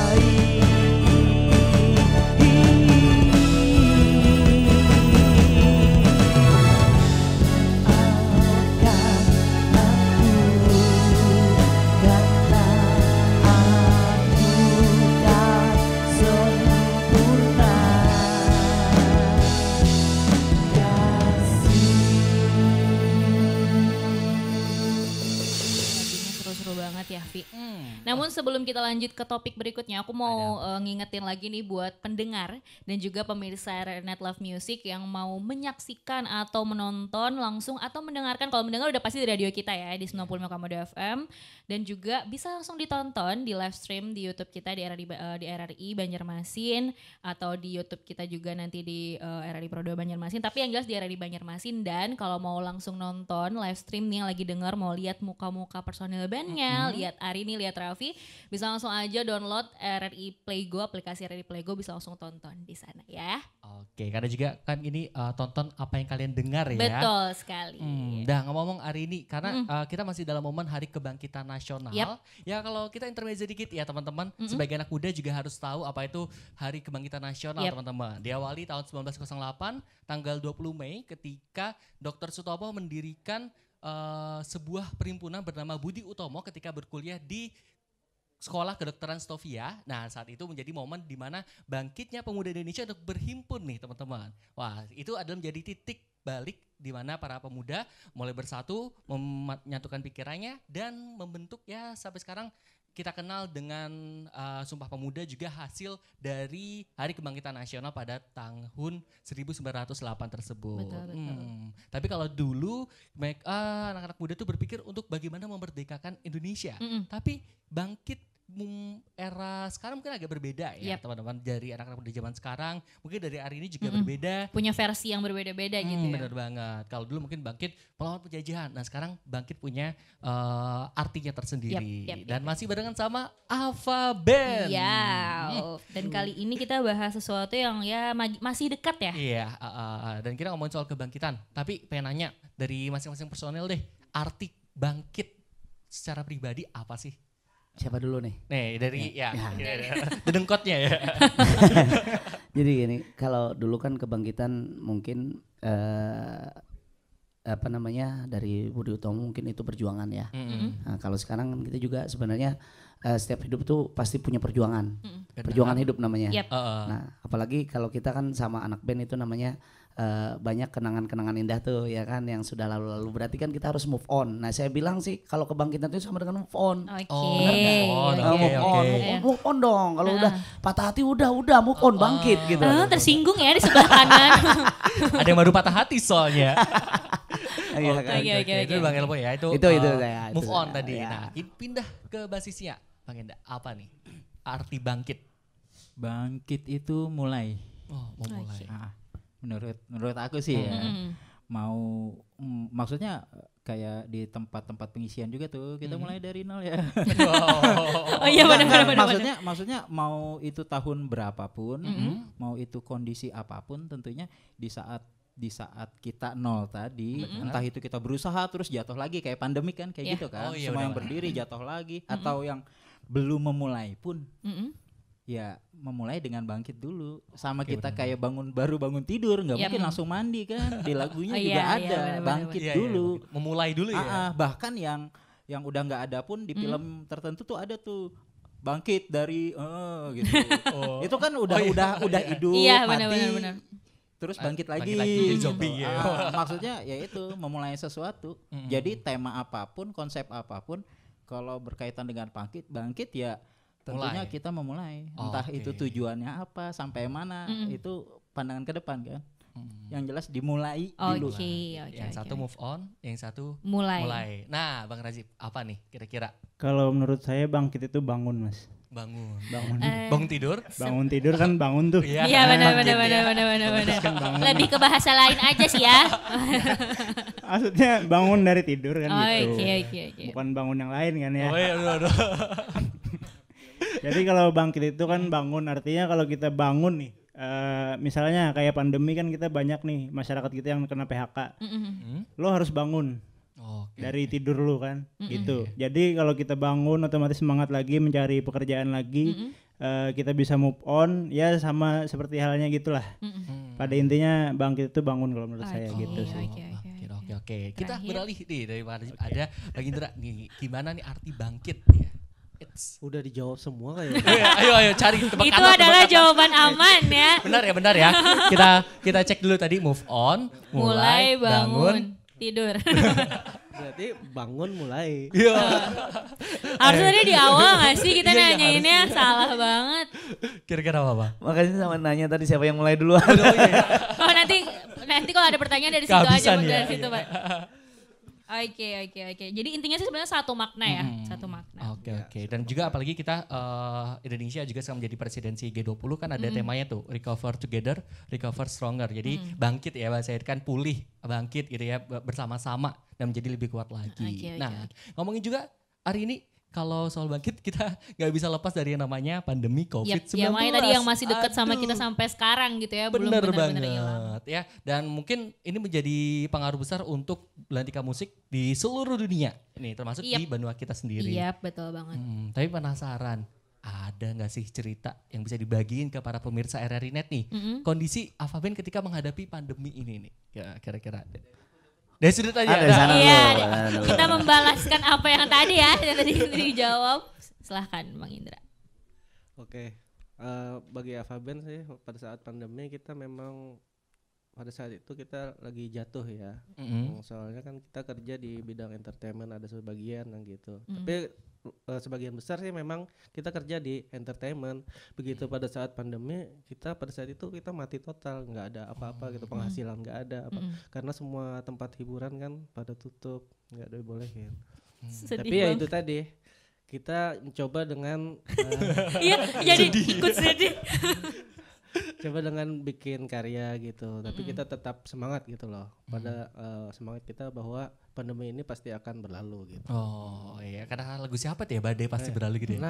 Namun sebelum kita lanjut ke topik berikutnya, aku mau ngingetin lagi nih buat pendengar dan juga pemirsa RRI Love Music yang mau menyaksikan atau menonton langsung atau mendengarkan. Kalau mendengar udah pasti di radio kita ya di 95,2 FM, dan juga bisa langsung ditonton di live stream di YouTube kita di RRI Banjarmasin, atau di YouTube kita juga nanti di RRI Pro 2 Banjarmasin. Tapi yang jelas di RRI Banjarmasin. Dan kalau mau langsung nonton live stream nih yang lagi denger, mau lihat muka-muka personil bandnya, lihat Arini, lihat Raffi, bisa langsung aja download RRI Playgo, aplikasi RRI Playgo, bisa langsung tonton di sana ya. Oke, karena juga kan ini tonton apa yang kalian dengar ya. Betul sekali. Dah ngomong Arini, karena kita masih dalam momen Hari Kebangkitan Nasional. Ya kalau kita intermezzo dikit ya teman-teman, sebagai anak muda juga harus tahu apa itu Hari Kebangkitan Nasional teman-teman. Diawali tahun 1908, tanggal 20 Mei ketika Dr. Sutopo mendirikan sebuah perhimpunan bernama Budi Utomo ketika berkuliah di Sekolah Kedokteran Stovia. Nah, saat itu menjadi momen di mana bangkitnya pemuda Indonesia untuk berhimpun nih teman-teman. Wah, itu adalah menjadi titik balik di mana para pemuda mulai bersatu, menyatukan pikirannya dan membentuk ya sampai sekarang kita kenal dengan Sumpah Pemuda, juga hasil dari Hari Kebangkitan Nasional pada tahun 1908 tersebut. Betul. Tapi kalau dulu anak-anak muda tuh berpikir untuk bagaimana memerdekakan Indonesia. Tapi bangkit era sekarang mungkin agak berbeda ya teman-teman, dari anak-anak muda zaman sekarang. Mungkin dari hari ini juga berbeda. Punya versi yang berbeda-beda gitu ya. Benar banget. Kalau dulu mungkin bangkit melawan penjajahan. Nah sekarang bangkit punya artinya tersendiri. Dan masih barengan sama Ava Band. Iya. Dan kali ini kita bahas sesuatu yang ya masih dekat ya. Iya. Dan kita ngomongin soal kebangkitan. Tapi pengen nanya dari masing-masing personel deh. Arti bangkit secara pribadi apa sih? Siapa dulu nih? Nih dari dedengkotnya ya. Jadi gini, kalau dulu kan kebangkitan mungkin dari Budi Utomo mungkin itu perjuangan ya. Nah, kalau sekarang kan kita juga sebenarnya setiap hidup tuh pasti punya perjuangan. Perjuangan hidup namanya. Nah, apalagi kalau kita kan sama anak band itu namanya banyak kenangan-kenangan indah tuh ya kan yang sudah lalu-lalu, berarti kan kita harus move on. Nah saya bilang sih kalau kebangkitan itu sama dengan move on. Move on dong. Kalau udah patah hati udah move on, bangkit gitu. Tersinggung ya di sebelah kanan. Ada yang baru patah hati soalnya. Oke. Itu Bang Elpo ya, itu move on tadi. Nah pindah ke basisnya Bang Enda, apa nih arti bangkit? Bangkit itu mulai. Mau mulai. Menurut aku sih ya, maksudnya kayak di tempat-tempat pengisian juga tuh kita mulai dari nol ya. Benar. Maksudnya mau itu tahun berapapun, mau itu kondisi apapun, tentunya di saat kita nol tadi, entah itu kita berusaha terus jatuh lagi kayak pandemi kan kayak gitu kan. Semua yang berdiri jatuh lagi, atau yang belum memulai pun. Ya memulai dengan bangkit dulu. Sama kita kayak baru bangun tidur, nggak mungkin langsung mandi kan. Di lagunya juga ada bangkit dulu. Memulai dulu ya. Bahkan yang udah nggak ada pun di film tertentu tuh ada tuh bangkit dari gitu. Itu kan udah hidup mati. Benar. Terus bangkit lagi zombie ya. Maksudnya ya itu memulai sesuatu. Jadi tema apapun, konsep apapun, kalau berkaitan dengan bangkit ya tentunya kita memulai, entah itu tujuannya apa, sampai mana, itu pandangan ke depan kan. Yang jelas dimulai dulu. Yang satu move on, yang satu mulai. Nah, Bang Razif, apa nih kira-kira? Kalau menurut saya bangkit itu bangun, Mas. Bangun tidur. Bangun tidur kan bangun tuh. Iya benar. Lebih ke bahasa lain aja sih ya. Maksudnya bangun dari tidur kan gitu. Oke. Bukan bangun yang lain kan ya. Aduh. Jadi kalau bangkit itu kan bangun, artinya kalau kita bangun nih, misalnya kayak pandemi kan kita banyak nih masyarakat kita yang kena PHK. Lo harus bangun dari tidur lu kan, gitu. Jadi kalau kita bangun otomatis semangat lagi mencari pekerjaan lagi, kita bisa move on, ya sama seperti halnya gitulah. Pada intinya bangkit itu bangun kalau menurut saya gitu sih. Oke. Kita beralih nih dari ada Bang Indra nih, gimana nih arti bangkit ya? Udah dijawab semua kayaknya. Ayo cari tebak itu adalah jawaban aman ya. Benar ya. Kita cek dulu tadi move on, mulai bangun tidur. Berarti bangun mulai. Harusnya tadi di awal gak sih kita nanyainnya salah banget. Kira-kira apa? Makanya sama nanya tadi siapa yang mulai duluan. Oh nanti kalau ada pertanyaan dari situ Kehabisan aja ya, dari situ Pak. Oke. Jadi intinya sih sebenarnya satu makna ya, satu makna. Oke. Dan juga apalagi kita Indonesia juga sekarang menjadi presidensi G20 kan ada temanya tuh recover together, recover stronger. Jadi bangkit ya bahasa kan pulih, bangkit gitu ya bersama-sama dan menjadi lebih kuat lagi. Ngomongin juga hari ini kalau soal bangkit kita nggak bisa lepas dari yang namanya pandemi COVID-19. Ya makanya tadi yang masih dekat sama kita sampai sekarang gitu ya. Belum benar-benar hilang. Ya, dan mungkin ini menjadi pengaruh besar untuk belantika musik di seluruh dunia. Ini termasuk di benua kita sendiri. Iya betul banget. Tapi penasaran, ada nggak sih cerita yang bisa dibagiin ke para pemirsa RRI Net nih? Kondisi Avaben ketika menghadapi pandemi ini nih. Ya, kira-kira. Dari sudut aja. Kita membalaskan apa yang tadi ya, yang tadi dijawab. Silahkan Bang Indra. Oke, bagi Avaben sih pada saat pandemi kita memang pada saat itu kita lagi jatuh ya. Soalnya kan kita kerja di bidang entertainment ada sebagian gitu. Tapi sebagian besar sih memang kita kerja di entertainment. Begitu pada saat pandemi kita pada saat itu kita mati total, nggak ada apa-apa gitu, penghasilan nggak ada karena semua tempat hiburan kan pada tutup, nggak ada bolehin. Tapi ya itu tadi kita coba dengan jadi ikut sedih. Coba dengan bikin karya gitu, tapi kita tetap semangat gitu loh. Pada semangat kita bahwa pandemi ini pasti akan berlalu gitu. Oh iya, karena lagu siapa tuh ya, Badai Pasti Berlalu gitu ya.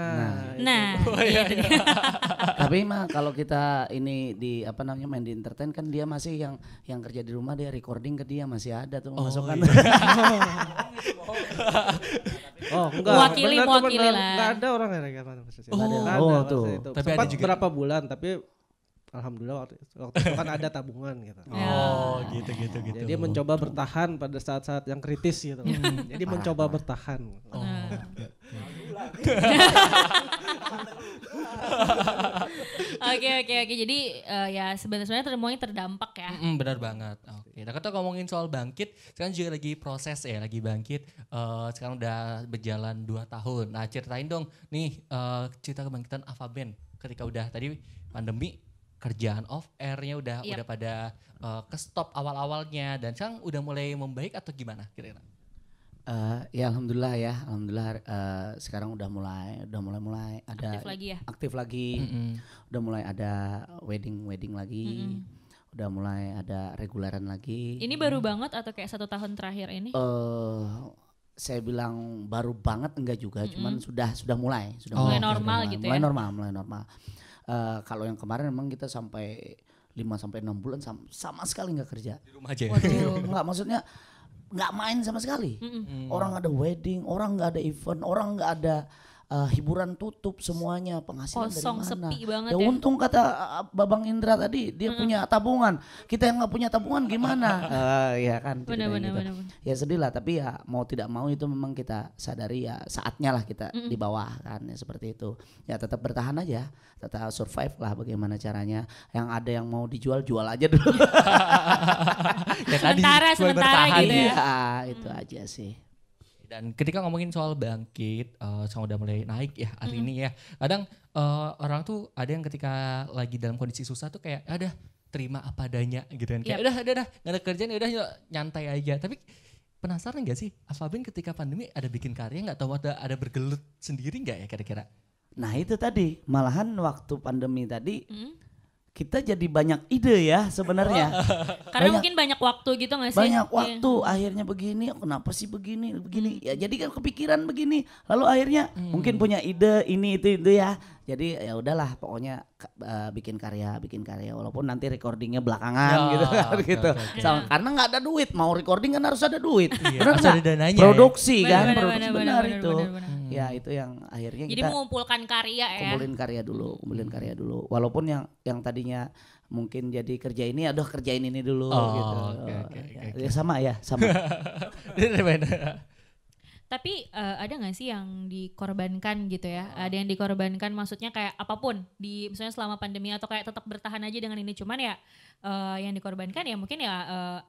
Tapi mah kalau kita ini di main di entertain kan dia masih yang kerja di rumah, dia recording ke dia masih ada tuh masukan. Enggak. Mewakili lah. Enggak ada orang yang kayak mana maksudnya. Tuh. Tapi ada juga berapa bulan tapi alhamdulillah waktu itu kan ada tabungan gitu. Gitu. Jadi mencoba bertahan pada saat-saat yang kritis gitu. Jadi mencoba bertahan. Oke. Jadi ya sebenarnya semuanya terdampak ya. Benar banget. Oke. Nah kita ngomongin soal bangkit, sekarang juga lagi proses ya, lagi bangkit. Sekarang udah berjalan 2 tahun. Nah ceritain dong nih cerita kebangkitan Avaben ketika udah tadi pandemi, kerjaan off airnya udah pada ke stop awal-awalnya dan sekarang udah mulai membaik atau gimana kira-kira? Ya alhamdulillah sekarang udah mulai ada aktif lagi. Udah mulai ada wedding lagi. Udah mulai ada reguleran lagi. Ini baru banget atau kayak 1 tahun terakhir ini? Saya bilang baru banget enggak juga, cuman sudah mulai normal gitu ya. Mulai normal. Kalau yang kemarin memang kita sampai 5-6 bulan sama sekali nggak kerja. Di rumah aja. Nggak, maksudnya nggak main sama sekali. Orang nggak ada wedding, orang nggak ada event, orang nggak ada hiburan tutup semuanya, penghasilan kosong, dari mana? Sepi banget ya. Untung kata Babang Indra tadi dia punya tabungan. Kita yang nggak punya tabungan gimana? Ya kan. Benar. Ya sedih lah, tapi ya mau tidak mau itu memang kita sadari ya saatnya lah kita di bawah kan, ya seperti itu. Ya tetap bertahan aja, tetap survive lah bagaimana caranya. Yang ada yang mau dijual jual aja dulu. Ya, sementara gitu ya. Iya, itu aja sih. Dan ketika ngomongin soal bangkit, sekarang udah mulai naik ya hari ini ya. Kadang orang tuh ada yang ketika lagi dalam kondisi susah tuh kayak ada terima apa adanya gitu kan. Kayak udah gak ada kerjaan, udah yuk nyantai aja. Tapi penasaran gak sih Avaben ketika pandemi ada bikin karya gak, atau ada bergelut sendiri gak ya kira-kira? Nah itu tadi, malahan waktu pandemi tadi kita jadi banyak ide ya sebenarnya. Karena mungkin banyak waktu gitu gak sih? Banyak waktu, akhirnya begini, kenapa sih begini. Ya jadi kan kepikiran begini, lalu akhirnya mungkin punya ide ini itu ya. Jadi ya udahlah pokoknya bikin karya walaupun nanti recordingnya belakangan gitu kan gitu. Karena nggak ada duit, mau recording kan harus ada duit. Harus ada dananya. Produksi ya? Kan, produksi benar itu. Ya itu yang akhirnya jadi kita mengumpulkan karya ya. Kumpulin karya dulu. Walaupun yang tadinya mungkin jadi kerja ini, aduh kerjain ini dulu gitu. Okay. Ya sama. Tapi ada nggak sih yang dikorbankan gitu ya? Ada yang dikorbankan maksudnya kayak apapun di misalnya selama pandemi atau kayak tetap bertahan aja dengan ini, cuman ya yang dikorbankan ya mungkin ya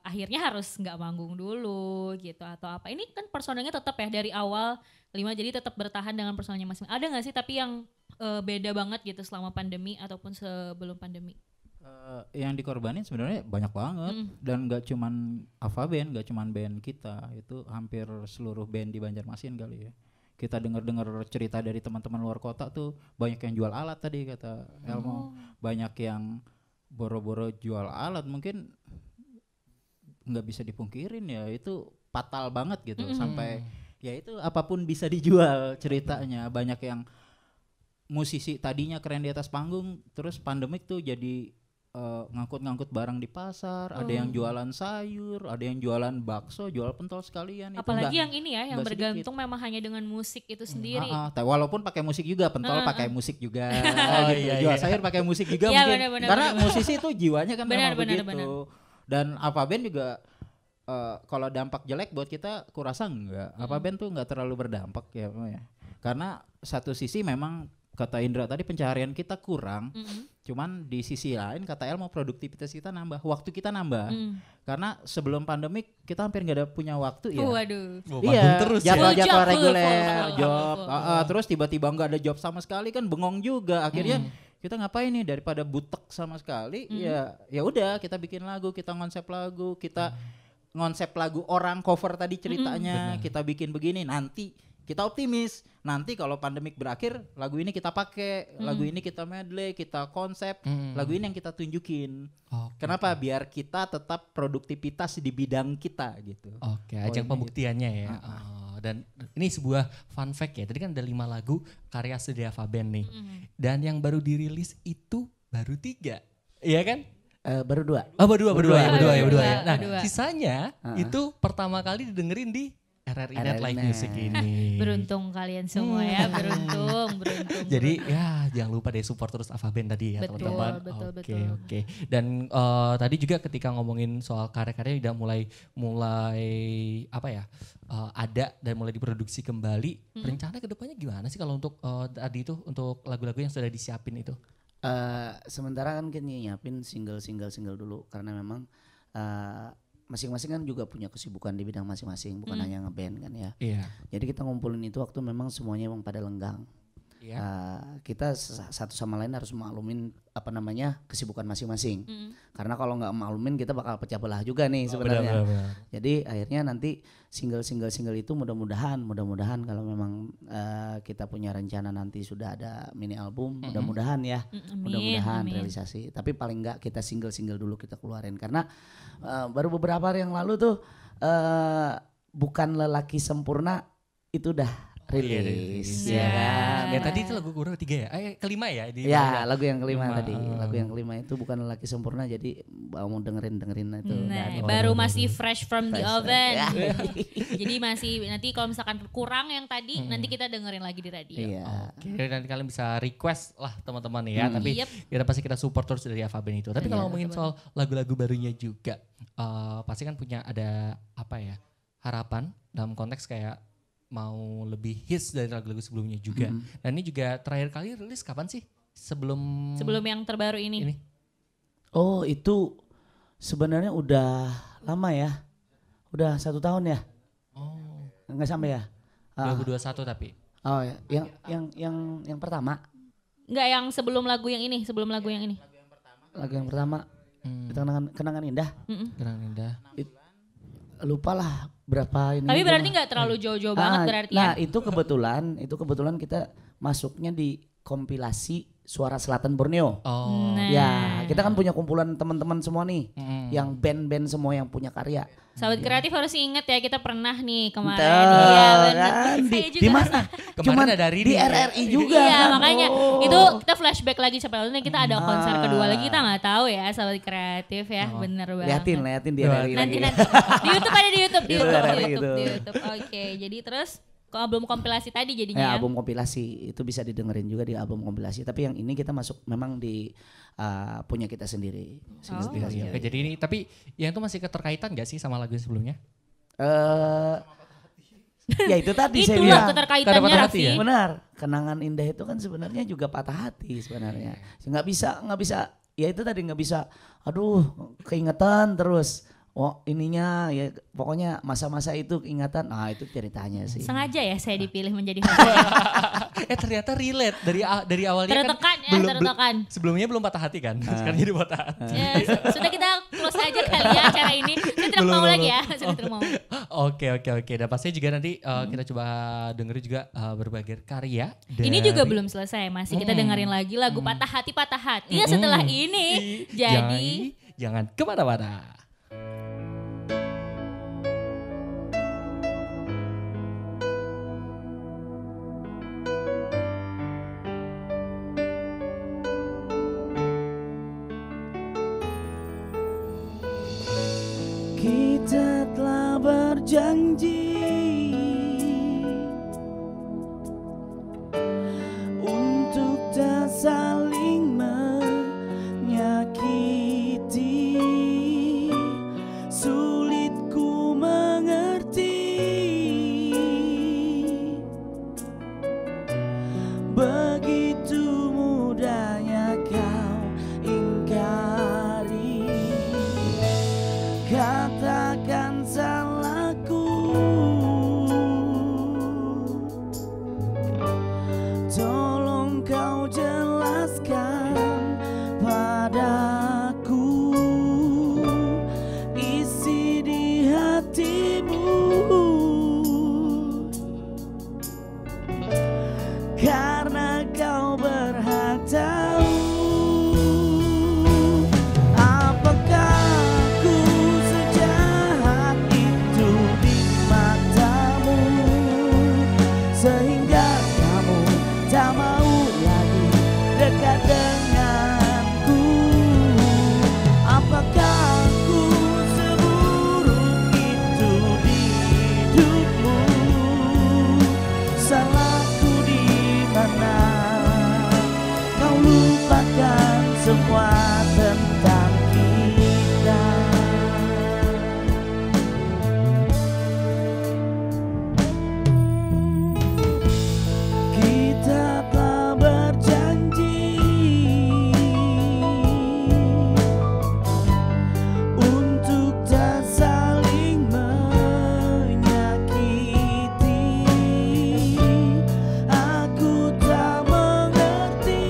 akhirnya harus nggak manggung dulu gitu atau apa. Ini kan personelnya tetap ya dari awal 5 jadi tetap bertahan dengan personelnya masing-masing. Ada nggak sih tapi yang beda banget gitu selama pandemi ataupun sebelum pandemi? Yang dikorbanin sebenarnya banyak banget dan nggak cuman Ava Band, nggak cuman band kita, itu hampir seluruh band di Banjarmasin kali ya. Kita dengar cerita dari teman-teman luar kota tuh banyak yang jual alat tadi kata Elmo, banyak yang boro-boro jual alat, mungkin nggak bisa dipungkirin ya itu fatal banget gitu sampai ya itu apapun bisa dijual ceritanya. Banyak yang musisi tadinya keren di atas panggung terus pandemik tuh jadi ngangkut-ngangkut barang di pasar, ada yang jualan sayur, ada yang jualan bakso, jual pentol sekalian. Apalagi itu yang ini ya, yang bergantung sedikit. Memang hanya dengan musik itu sendiri. Walaupun pakai musik juga, pentol pakai musik juga, gitu. Jual sayur pakai musik juga mungkin. Bener, karena musisi itu jiwanya kan memang begitu. Dan Ava Band juga kalau dampak jelek buat kita, kurasa enggak. Ava Band tuh enggak terlalu berdampak ya. Karena satu sisi memang kata Indra tadi pencaharian kita kurang, cuman di sisi lain kata El mau produktivitas kita nambah, waktu kita nambah, karena sebelum pandemik kita hampir nggak ada punya waktu ya. Waduh. Iya, terus jadwal reguler, job, terus tiba-tiba nggak ada job sama sekali kan bengong juga. Akhirnya kita ngapain nih daripada butek sama sekali, ya udah kita bikin lagu, kita ngonsep lagu, kita ngonsep lagu orang cover tadi ceritanya, kita bikin begini nanti. Kita optimis, nanti kalau pandemik berakhir lagu ini kita pakai, lagu ini kita medley, kita konsep, lagu ini yang kita tunjukin. Kenapa? Biar kita tetap produktivitas di bidang kita gitu. Ajang pembuktiannya ya. Dan ini sebuah fun fact ya, tadi kan ada 5 lagu karya dari Ava Band nih. Dan yang baru dirilis itu baru 3, iya kan? Baru 2. Baru dua ya. Nah sisanya itu pertama kali didengerin di RRI.net Live Music ini. Beruntung kalian semua ya, beruntung. Jadi ya jangan lupa deh support terus Ava Band tadi ya teman-teman. Betul. Oke. Dan tadi juga ketika ngomongin soal karya-karya udah mulai apa ya, ada dan mulai diproduksi kembali. Rencana kedepannya gimana sih kalau untuk tadi itu untuk lagu-lagu yang sudah disiapin itu? Sementara kan kita nyiapin single dulu karena memang masing-masing kan juga punya kesibukan di bidang masing-masing, bukan hanya ngeband kan ya. Jadi kita ngumpulin itu waktu memang semuanya emang pada lenggang. Kita satu sama lain harus maklumin kesibukan masing-masing. Karena kalau nggak maklumin kita bakal pecah belah juga nih sebenarnya. Jadi akhirnya nanti single itu mudah-mudahan kalau memang kita punya rencana nanti sudah ada mini album, mudah-mudahan ya, mudah-mudahan realisasi. Tapi paling nggak kita single dulu kita keluarin karena baru beberapa hari yang lalu tuh bukan lelaki sempurna itu udah rilis ya kan. Ya tadi itu lagu kurang 3 ya? Kelima ya? Lagu yang kelima tadi. Lagu yang kelima itu bukan lelaki sempurna jadi mau dengerin itu. Baru masih fresh from the oven. Jadi masih nanti kalau misalkan kurang yang tadi nanti kita dengerin lagi di radio. Nanti kalian bisa request lah teman-teman ya. Tapi kita pasti kita support terus dari Ava Band itu. Tapi kalau ngomongin soal lagu-lagu barunya juga pasti kan punya ada harapan dalam konteks kayak mau lebih hits dari lagu-lagu sebelumnya juga. Dan ini juga terakhir kali rilis kapan sih? Sebelum yang terbaru ini. Oh itu sebenarnya udah lama ya. Udah 1 tahun ya. Enggak sampai ya. 2021 tapi. Oh ya. Yang pertama. Enggak, yang sebelum lagu yang ini. Lagu yang pertama. Kenangan Indah. Kenangan Indah. Lupa lah berapa ini. Tapi berarti nggak terlalu jauh-jauh banget berarti ya. Nah itu kebetulan kita masuknya di kompilasi Suara Selatan Borneo. Ya kita kan punya kumpulan teman-teman semua nih, yang band-band semua yang punya karya. Sahabat kreatif harus ingat ya kita pernah nih kemarin. Iya benar. Di mana? Cuma di RRI juga. Iya kan? makanya itu kita flashback lagi siapa tahu kita ada konser kedua lagi kita nggak tahu ya sahabat kreatif ya bener banget. Liatin di RRI nanti di YouTube. Oke, jadi terus album kompilasi tadi jadinya. Album kompilasi itu bisa didengerin juga di album kompilasi. Tapi yang ini kita masuk memang di punya kita sendiri. Oke, jadi ini tapi yang itu masih keterkaitan gak sih sama lagu sebelumnya? Ya itu tadi saya Itulah bilang. keterkaitannya patah Raffi. hati ya? Benar, kenangan indah itu kan sebenarnya juga patah hati sebenarnya. Nggak bisa, ya itu tadi nggak bisa. Aduh, keingetan terus. Oh ininya ya pokoknya masa-masa itu ingatan. Ah itu ceritanya sih. Sengaja ya saya dipilih menjadi host. Ternyata relate dari awalnya Tertekan kan ya, tertekan. sebelumnya belum patah hati kan. Sekarang jadi patah hati. Ya, sudah kita close aja kali ya acara ini. Saya tidak mau lagi ya. Saya tidak mau. Oke. Dan pasti juga nanti kita coba dengerin juga berbagai karya. Ini juga belum selesai, masih kita dengerin lagi lagu Patah Hati ya setelah ini. Jadi jangan kemana-mana. Kita telah berjanji untuk tak saling menyakiti. Sulit ku mengerti begitu mudahnya kau ingkari. Katakan salahku, tolong kau jelaskan padaku isi di hatimu, karena kau berhak tahu. Sehingga kamu tak mau lagi dekat denganku. Apakah aku seburuk itu di hidupmu? Salahku di mana? Kau lupakan semua tentang kita. Kita telah berjanji untuk tak saling menyakiti. Aku tak mengerti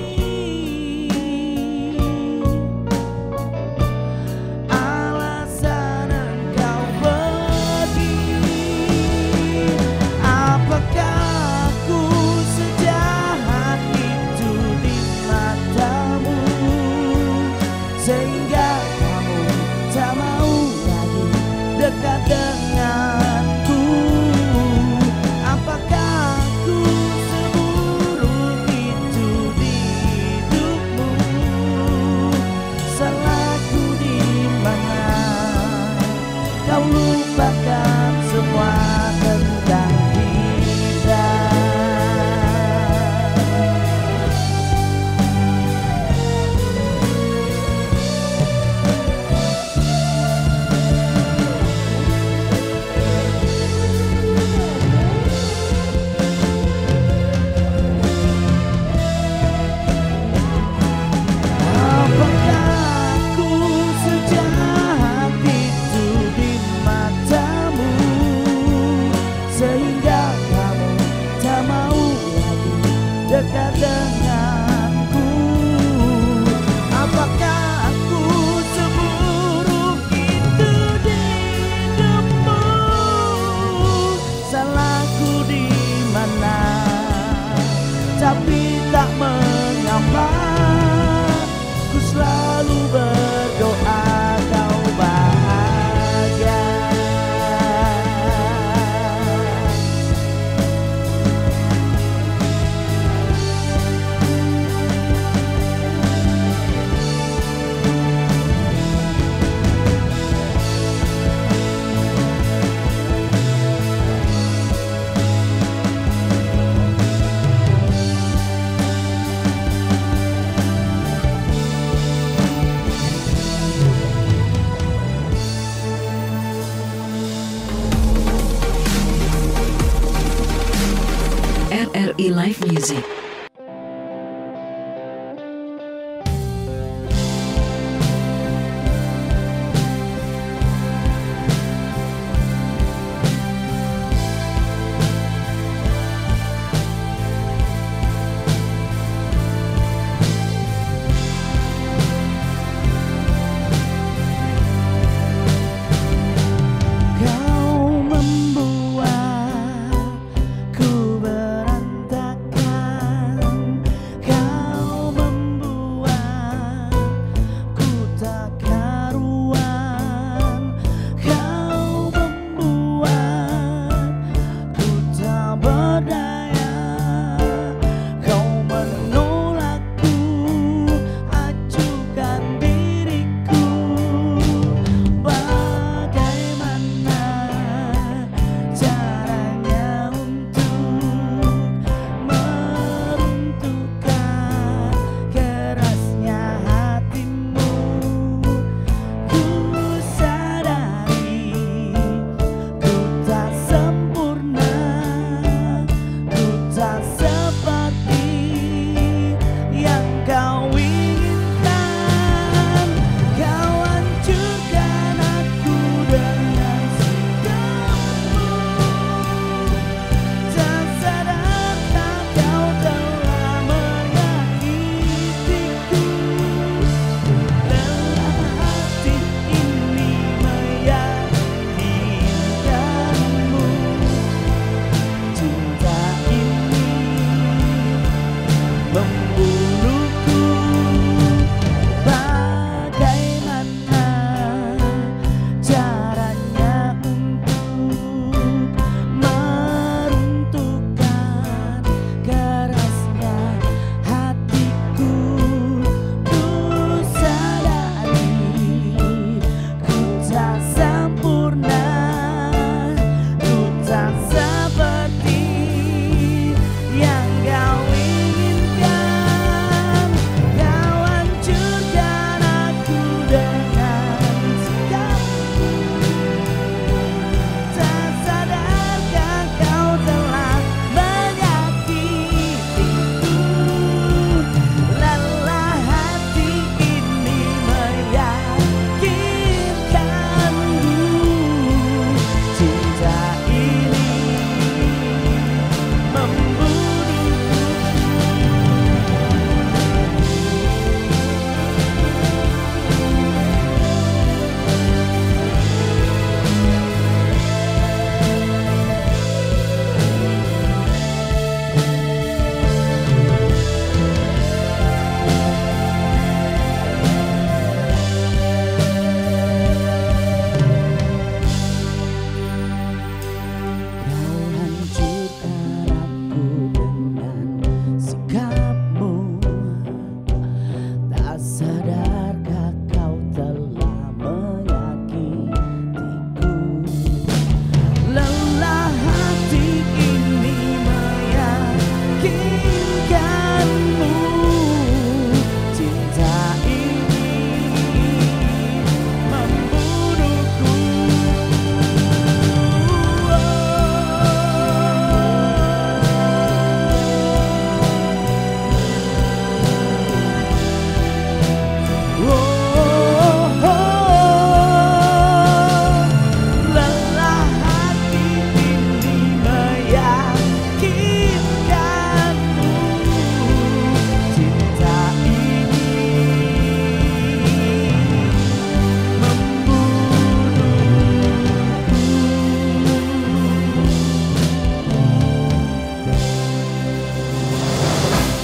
Music.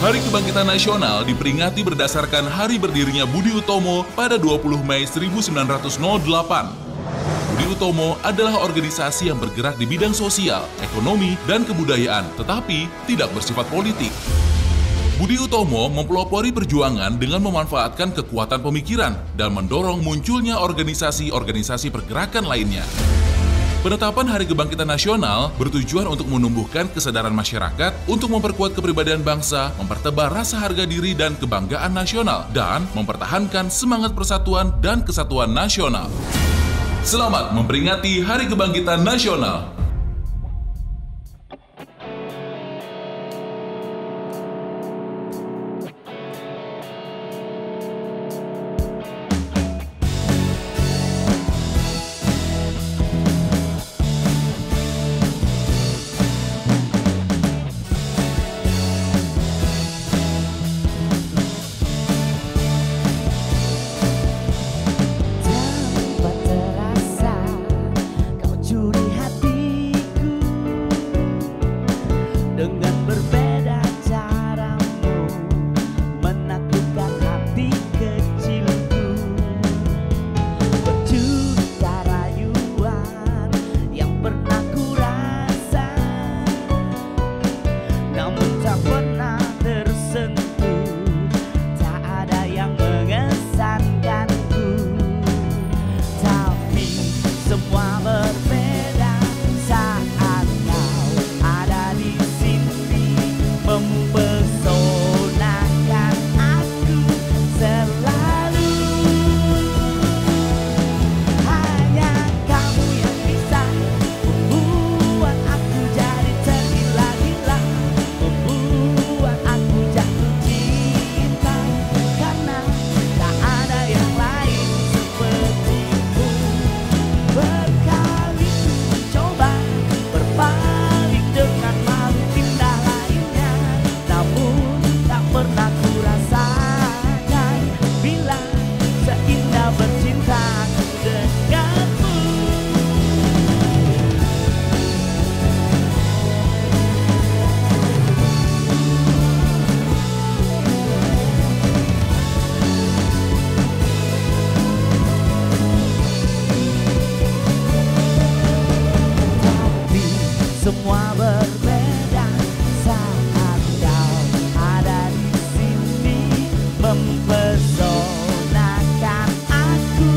Hari Kebangkitan Nasional diperingati berdasarkan hari berdirinya Budi Utomo pada 20 Mei 1908. Budi Utomo adalah organisasi yang bergerak di bidang sosial, ekonomi, dan kebudayaan, tetapi tidak bersifat politik. Budi Utomo mempelopori perjuangan dengan memanfaatkan kekuatan pemikiran dan mendorong munculnya organisasi-organisasi pergerakan lainnya. Penetapan Hari Kebangkitan Nasional bertujuan untuk menumbuhkan kesadaran masyarakat untuk memperkuat kepribadian bangsa, mempertebal rasa harga diri dan kebanggaan nasional, dan mempertahankan semangat persatuan dan kesatuan nasional. Selamat memperingati Hari Kebangkitan Nasional. semua berbeda saat kau ada di sini mempesonakan aku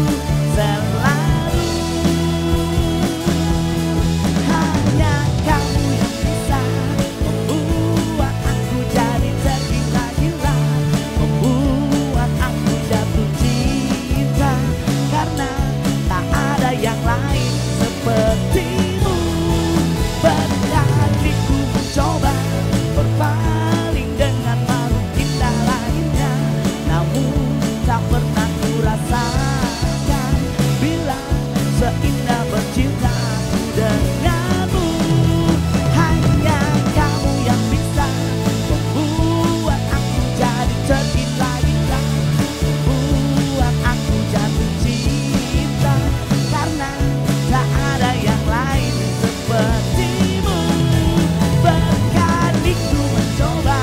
selalu. Hanya kamu yang bisa membuat aku jadi tergila-gila, membuat aku jatuh cinta, karena tak ada yang lain sepertimu. Berkali ku mencoba berpaling dengan makhluk indah lainnya, namun tak pernah ku rasakan bila seindah bercinta denganmu. Hanya kamu yang bisa membuat aku jadi tergila-gila, membuat aku jatuh cinta, karena tak ada yang lain sepertimu. Berkali ku mencoba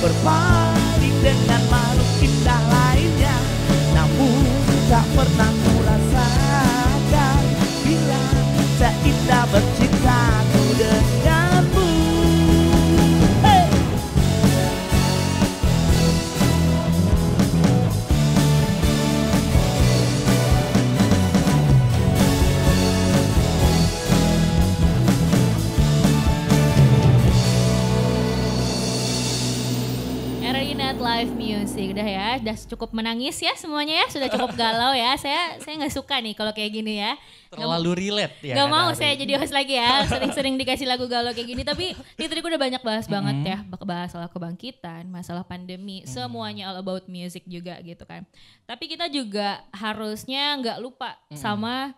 berpaling dengan makhluk indah lainnya, namun tak pernah ku rasakan bila seindah bercintaku denganmu. Hey! RRI Net Live Music udah ya, udah cukup menangis ya semuanya ya, sudah cukup galau ya. Saya nggak suka nih kalau kayak gini ya. Terlalu relate ya. Gak mau Ari. saya jadi host lagi ya, sering-sering dikasih lagu galau kayak gini. Tapi ini tadi udah banyak bahas banget ya, bahas soal kebangkitan, masalah pandemi, semuanya all about music juga gitu kan. Tapi kita juga harusnya nggak lupa sama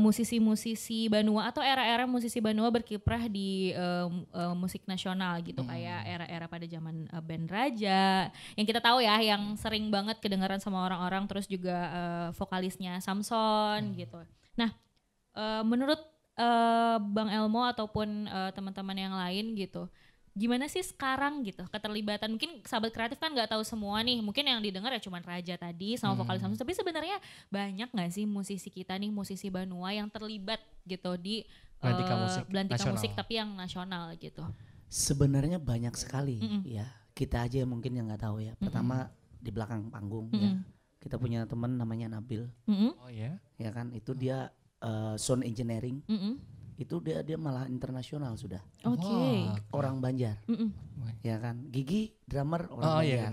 musisi-musisi Banua atau era-era musisi Banua berkiprah di musik nasional gitu, kayak era-era pada zaman band Raja yang kita tahu ya, yang sering banget kedengaran sama orang-orang, terus juga vokalisnya Samson gitu. Nah, menurut Bang Elmo ataupun teman-teman yang lain gitu, gimana sih sekarang gitu keterlibatan? Mungkin sahabat kreatif kan nggak tahu semua nih, mungkin yang didengar ya cuman Raja tadi sama vokalis Samson, tapi sebenarnya banyak nggak sih musisi kita nih, musisi Banua yang terlibat gitu di Belantika musik tapi yang nasional gitu? Sebenarnya banyak sekali ya. Kita aja mungkin yang nggak tahu ya. Pertama di belakang panggung ya. Kita punya teman namanya Nabil. Oh ya. Ya kan, itu dia sound engineering. Itu dia malah internasional sudah. Oke. Orang Banjar. Ya kan. Gigi drummer orang Banjar.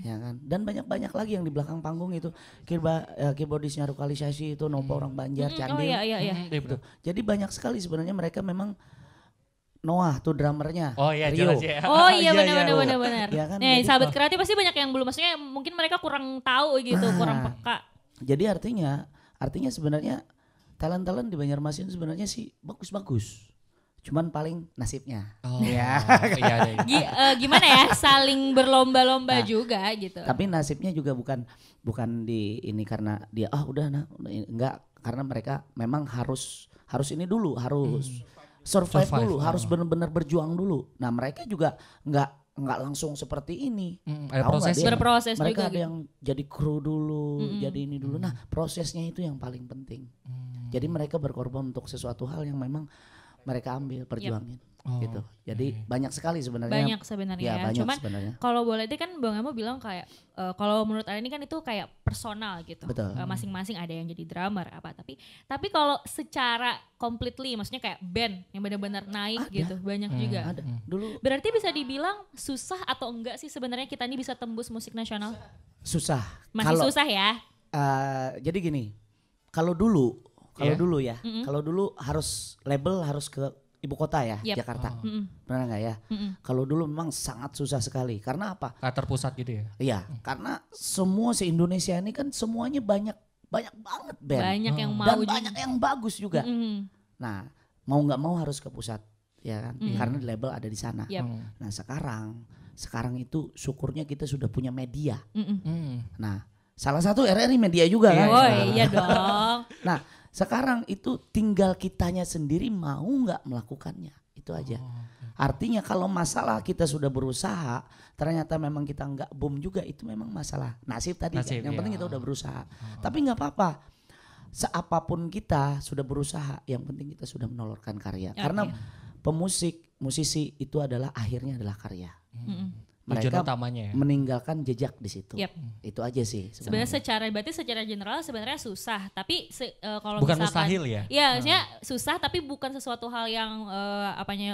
Ya kan. Dan banyak lagi yang di belakang panggung itu. Keyboardisnya lokalisasi itu Nopo orang Banjar, Candil. Oh iya. Gitu. Jadi banyak sekali sebenarnya mereka memang. Noah tuh drummernya. Oh iya, Rio. jelas ya. Oh iya benar. Ya kan, Nih jadi- sahabat kreatif pasti banyak yang belum, maksudnya mungkin mereka kurang tahu gitu, kurang peka. Jadi artinya sebenarnya talent-talent di Banjarmasin sebenarnya sih bagus-bagus. Cuman paling nasibnya. Oh iya. Gimana ya, saling berlomba-lomba juga gitu. Tapi nasibnya juga bukan di ini karena dia enggak, karena mereka memang harus ini dulu, harus survive dulu, harus benar-benar berjuang dulu. Nah, mereka juga enggak langsung seperti ini. Ada Tahu nggak proses. dia? Berproses mereka juga ada gitu. yang jadi kru dulu, jadi ini dulu. Nah, prosesnya itu yang paling penting. Jadi mereka berkorban untuk sesuatu hal yang memang mereka ambil, perjuangin gitu. Jadi banyak sekali sebenarnya. Banyak sebenarnya ya. Banyak Cuman sebenarnya. kalau boleh itu kan Bang Emo bilang kayak kalau menurut Ari ini kan itu kayak personal gitu. Betul. Masing-masing ada yang jadi drummer apa, tapi kalau secara completely, maksudnya kayak band yang benar-benar naik gitu, banyak juga. Ada. Dulu Berarti bisa dibilang susah atau enggak sih sebenarnya kita ini bisa tembus musik nasional? susah. Masih susah ya? Jadi gini, kalau dulu ya, Mm-mm. kalau dulu harus label harus ke ibu kota ya, Yep. Jakarta. Mm-mm. Benar nggak ya? Mm-mm. Kalau dulu memang sangat susah sekali. Karena apa? Kayak terpusat gitu ya. Iya, karena semua se-Indonesia ini kan semuanya banyak banget band. Banyak yang mau Dan juga. banyak yang bagus juga. Mm-mm. Nah, mau nggak mau harus ke pusat, ya kan? Karena label ada di sana. Yep. Nah, sekarang itu syukurnya kita sudah punya media. Nah, salah satu RRI media juga kan. Oh iya dong. Nah, sekarang itu tinggal kitanya sendiri mau nggak melakukannya, itu aja. Artinya kalau masalah kita sudah berusaha, ternyata memang kita nggak boom juga, itu memang masalah nasib tadi. Nasib, Yang iya. penting kita udah berusaha. Tapi nggak apa-apa. Seapapun kita sudah berusaha, yang penting kita sudah menolorkan karya. Karena musisi itu adalah akhirnya adalah karya. Tujuan Mereka utamanya ya. meninggalkan jejak di situ. Yep. Itu aja sih Sebenarnya secara general sebenarnya susah, tapi kalau Bukan misalkan mustahil ya? Iya, maksudnya susah tapi bukan sesuatu hal yang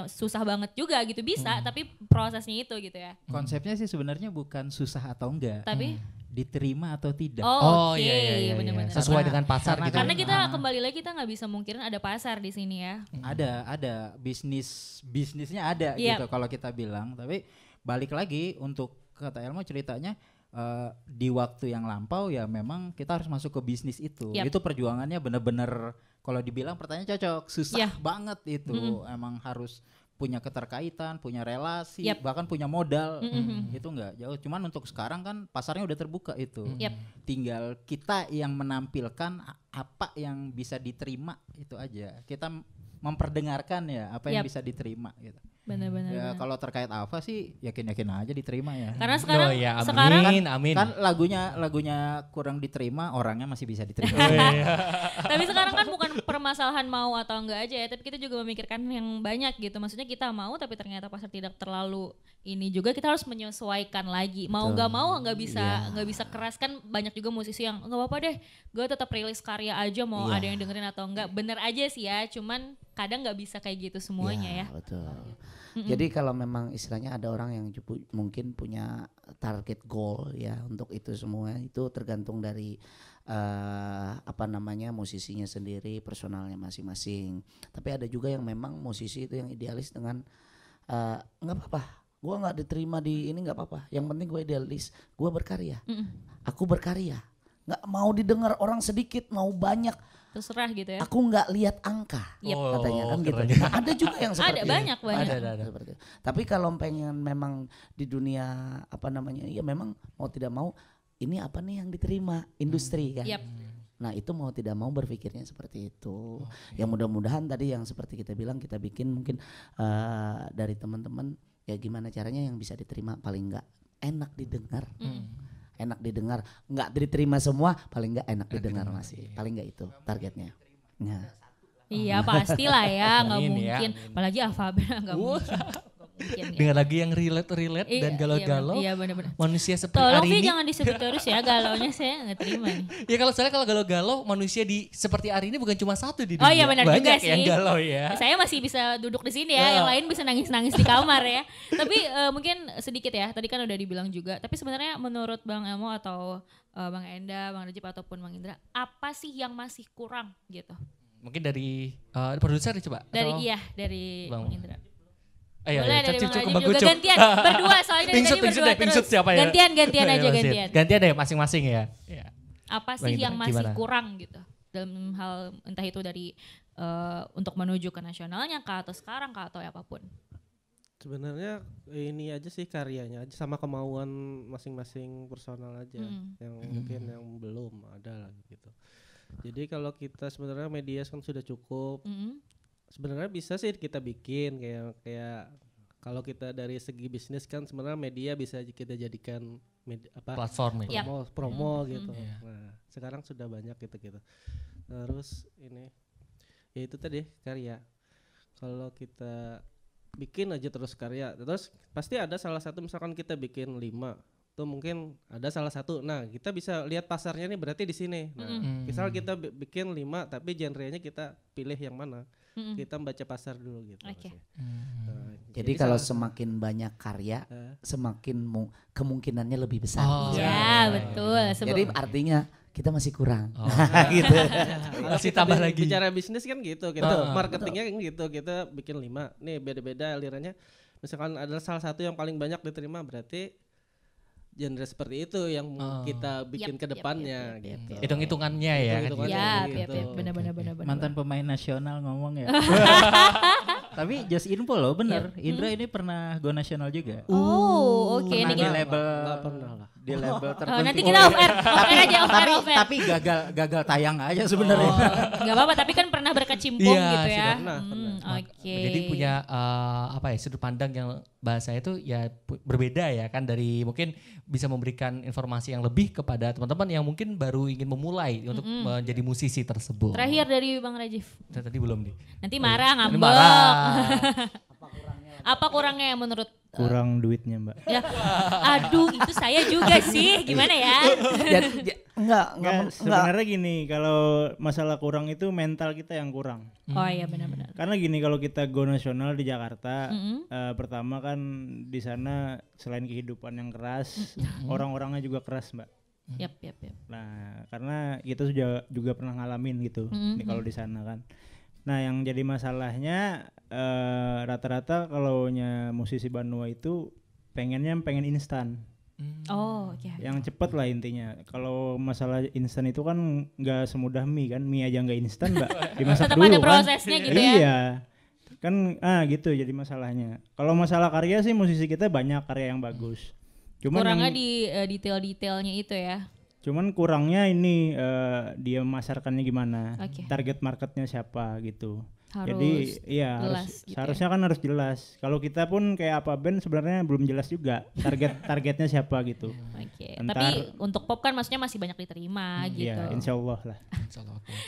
susah banget juga gitu, bisa, tapi prosesnya itu gitu ya. Konsepnya sih sebenarnya bukan susah atau enggak, Tapi diterima atau tidak. oke, iya. benar-benar. Sesuai dengan pasar gitu. Karena kita kembali lagi kita nggak bisa mungkirin ada pasar di sini ya. Ada bisnisnya ada Yep. gitu kalau kita bilang, tapi balik lagi untuk kata Elmo ceritanya di waktu yang lampau ya memang kita harus masuk ke bisnis itu. Yep. Itu perjuangannya bener-bener kalau dibilang pertanyaan cocok, susah Yeah. banget itu. Emang harus punya keterkaitan, punya relasi, Yep. bahkan punya modal. Itu enggak jauh. Cuman untuk sekarang kan pasarnya udah terbuka itu. Yep. Tinggal kita yang menampilkan apa yang bisa diterima itu aja. Kita memperdengarkan ya apa yang Yep. bisa diterima gitu. Benar-benar. Ya kalau terkait Alfa sih yakin-yakin aja diterima ya. Karena sekarang Oh ya, sekarang amin. Kan lagunya kurang diterima, orangnya masih bisa diterima. tapi sekarang kan bukan permasalahan mau atau enggak aja ya, tapi kita juga memikirkan yang banyak gitu. Maksudnya kita mau tapi ternyata pasar tidak terlalu ini juga, kita harus menyesuaikan lagi. Mau nggak mau nggak bisa keras, kan banyak juga musisi yang nggak apa-apa deh, gue tetap rilis karya aja mau ada yang dengerin atau enggak. Bener aja sih ya, cuman kadang nggak bisa kayak gitu semuanya ya. Betul. Jadi kalau memang istilahnya ada orang yang mungkin punya target goal ya untuk itu semua, itu tergantung dari musisinya sendiri, personalnya masing-masing. Tapi ada juga yang memang musisi itu yang idealis dengan nggak apa-apa, gue nggak diterima di ini nggak apa-apa, yang penting gue idealis, gue berkarya, aku berkarya, nggak mau didengar orang sedikit mau banyak, Terserah gitu ya. aku nggak lihat angka, katanya kan gitu. Nah, ada juga yang seperti Ada banyak. Ada. Seperti itu. Tapi kalau pengen memang di dunia ya memang mau tidak mau ini apa nih yang diterima industri kan. Yep. Nah itu mau tidak mau berpikirnya seperti itu. Yang mudah-mudahan tadi yang seperti kita bilang kita bikin mungkin dari teman-teman ya gimana caranya yang bisa diterima paling nggak enak didengar. Enak didengar, nggak diterima semua, paling nggak enak didengar masih, paling nggak itu targetnya. Nah. Iya pastilah ya, nggak Amin mungkin. ya. Apalagi Alfaben nggak mungkin. Ya. Dengan lagi yang relate dan galau-galau. Iya benar-benar. Manusia seperti Tolong Ari Vi ini. jangan disebut terus ya, galaunya saya nggak terima nih. Ya kalau galau-galau manusia seperti Ari ini bukan cuma satu di dunia. Oh iya benar juga Banyak sih. yang galau ya. Saya masih bisa duduk di sini ya, yang lain bisa nangis-nangis di kamar ya. Tapi mungkin sedikit ya, tadi kan udah dibilang juga. Tapi sebenarnya menurut Bang Elmo atau Bang Enda, Bang Rajib ataupun Bang Indra, apa sih yang masih kurang gitu? Mungkin dari produser coba. Dari Bang Indra. Ayo, Boleh dari Cuk, Bang Rajib Bang juga Gucuk. gantian berdua soalnya dari tadi berdua terus. Pingsut siapa ya? Gantian aja Ayo, gantian. Gantian deh masing-masing ya. Ya. Apa Bang sih Indra, yang masih gimana? kurang gitu dalam hal entah itu dari untuk menuju ke nasionalnya kah atau sekarang kah atau apapun? Sebenarnya ini aja sih karyanya aja sama kemauan masing-masing personal aja yang mungkin yang belum ada lah gitu. Jadi kalau kita sebenarnya media kan sudah cukup. Sebenarnya bisa sih kita bikin kayak kalau kita dari segi bisnis kan sebenarnya media bisa kita jadikan Platform ya. promo gitu. Nah, sekarang sudah banyak gitu. Terus ini ya itu tadi karya. Kalau kita bikin aja terus karya, terus pasti ada salah satu misalkan kita bikin 5 tuh mungkin ada salah satu. Nah, kita bisa lihat pasarnya nih berarti di sini. Nah, misal kita bikin 5 tapi genrenya kita pilih yang mana. Kita baca pasar dulu gitu. Oke. Nah, Jadi kalau semakin banyak karya, semakin kemungkinannya lebih besar. Ya betul. Jadi artinya kita masih kurang. gitu. Masih tambah lagi. Bicara bisnis kan gitu. Kita marketingnya kan gitu. Kita bikin 5. Nih beda-beda alirannya. Misalkan ada salah satu yang paling banyak diterima berarti genre seperti itu yang kita bikin ke depannya gitu. Hitung-hitungannya ya. Benar-benar. Mantan pemain nasional ngomong ya. Tapi just info loh bener, Indra ini pernah go nasional juga. Oh oke. Pernah Ini di label, Nggak pernah lah. di label tertentu. nanti kita off air aja. Tapi gagal tayang aja sebenarnya. Gak apa-apa, tapi kan pernah berkecimpung gitu ya. Pernah. Oke. Jadi punya sudut pandang yang bahasanya itu ya berbeda ya kan, dari mungkin bisa memberikan informasi yang lebih kepada teman-teman yang mungkin baru ingin memulai untuk menjadi musisi tersebut. Terakhir dari Bang Rajif. Tadi belum nih. Nanti marah ngambek. Marah. Apa kurangnya menurut? Kurang duitnya, Mbak. Ya, aduh itu saya juga sih, gimana ya? Enggak. Sebenarnya gini, kalau masalah kurang itu mental kita yang kurang. Oh iya benar-benar. Karena gini, kalau kita go nasional di Jakarta, pertama kan di sana selain kehidupan yang keras, orang-orangnya juga keras, Mbak. Yap. Nah, karena kita juga pernah ngalamin gitu, kalau di sana kan. Nah, yang jadi masalahnya rata-rata kalaunya musisi Banua itu pengen instan. Oh, iya. Yang cepet lah intinya. Kalau masalah instan itu kan nggak semudah mie kan, mie aja nggak instan, Mbak. Dimasak tetap dulu ada kan. prosesnya gitu ya. Iya. Kan gitu jadi masalahnya. Kalau masalah karya sih musisi kita banyak karya yang bagus. Kurangnya di detail-detailnya itu ya. Cuman kurangnya ini dia memasarkannya gimana, target marketnya siapa gitu. Jadi iya seharusnya kan harus jelas. Kalau kita pun kayak apa band sebenarnya belum jelas juga targetnya siapa gitu. Tapi untuk pop kan maksudnya masih banyak diterima gitu. Iya, insyaallah lah.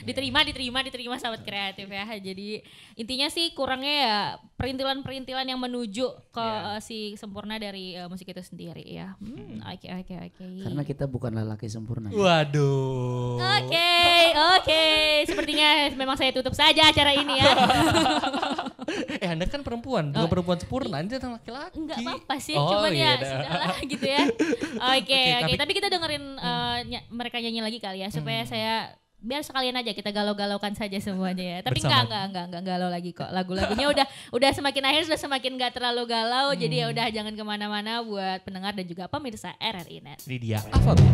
diterima sahabat kreatif ya. Jadi intinya sih kurangnya ya perintilan-perintilan yang menuju ke si sempurna dari musik itu sendiri ya. Oke. Karena kita bukan lelaki sempurna. Waduh. Oke. Sepertinya memang saya tutup saja acara ini ya. Anda kan perempuan, bukan perempuan sempurna, Anda tentang laki-laki. Enggak apa-apa sih, cuman ya sudahlah gitu ya. Oke. Tapi kita dengerin mereka nyanyi lagi kali ya, supaya saya biar sekalian aja kita galau-galaukan saja semuanya ya. Tapi enggak galau lagi kok. Lagu-lagunya udah semakin akhir sudah semakin enggak terlalu galau. Jadi ya udah jangan kemana-mana buat pendengar dan juga pemirsa RRI Net. Ini dia Alfabet.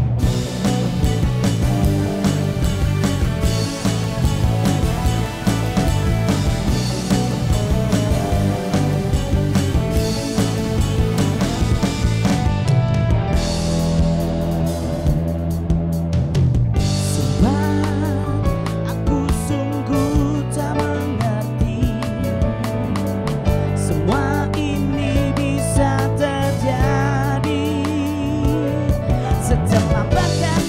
Sejak lambat kan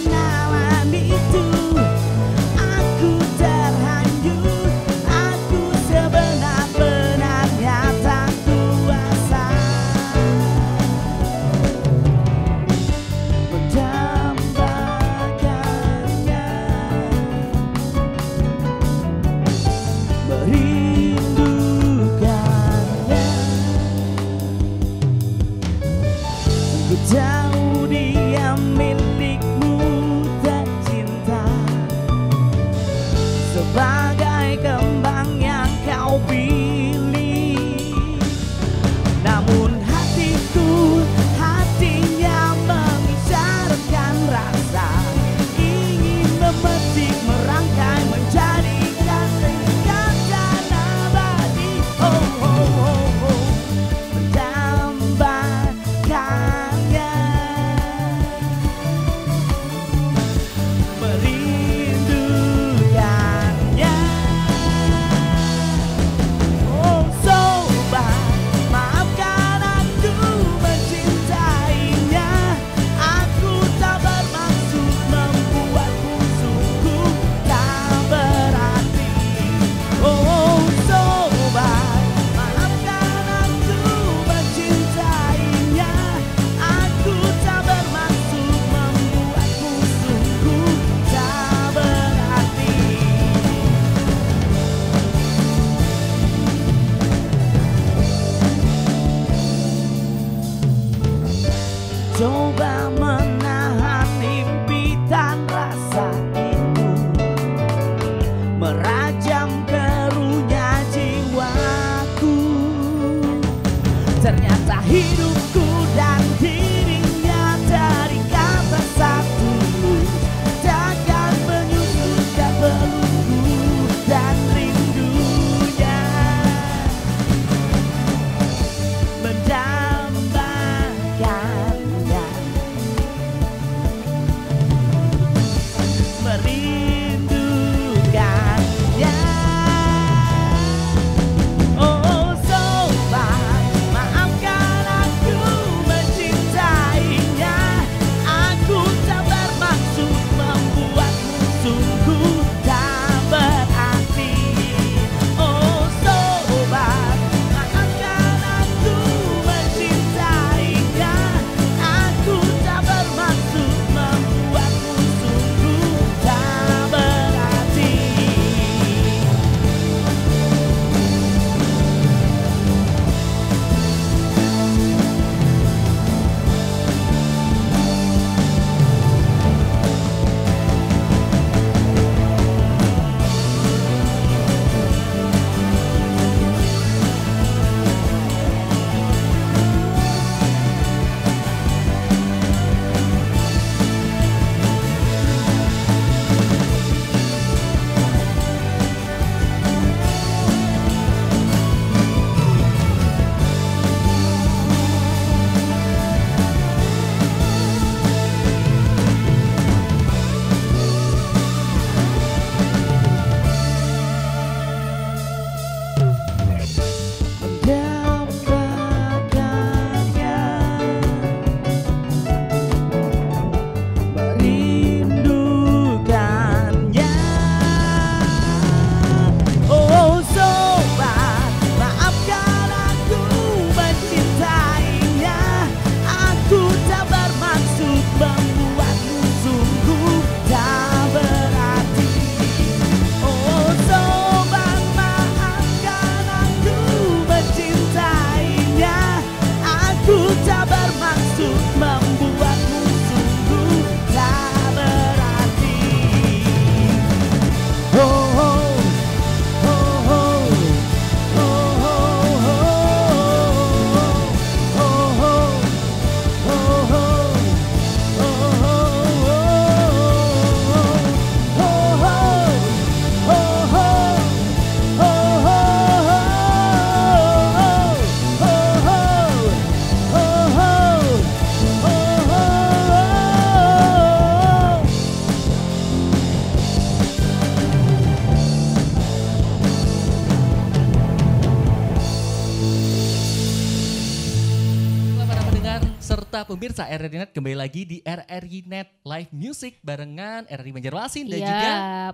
pemirsa RRI Net kembali lagi di RRI Net Live Music barengan RRI Banjarmasin dan juga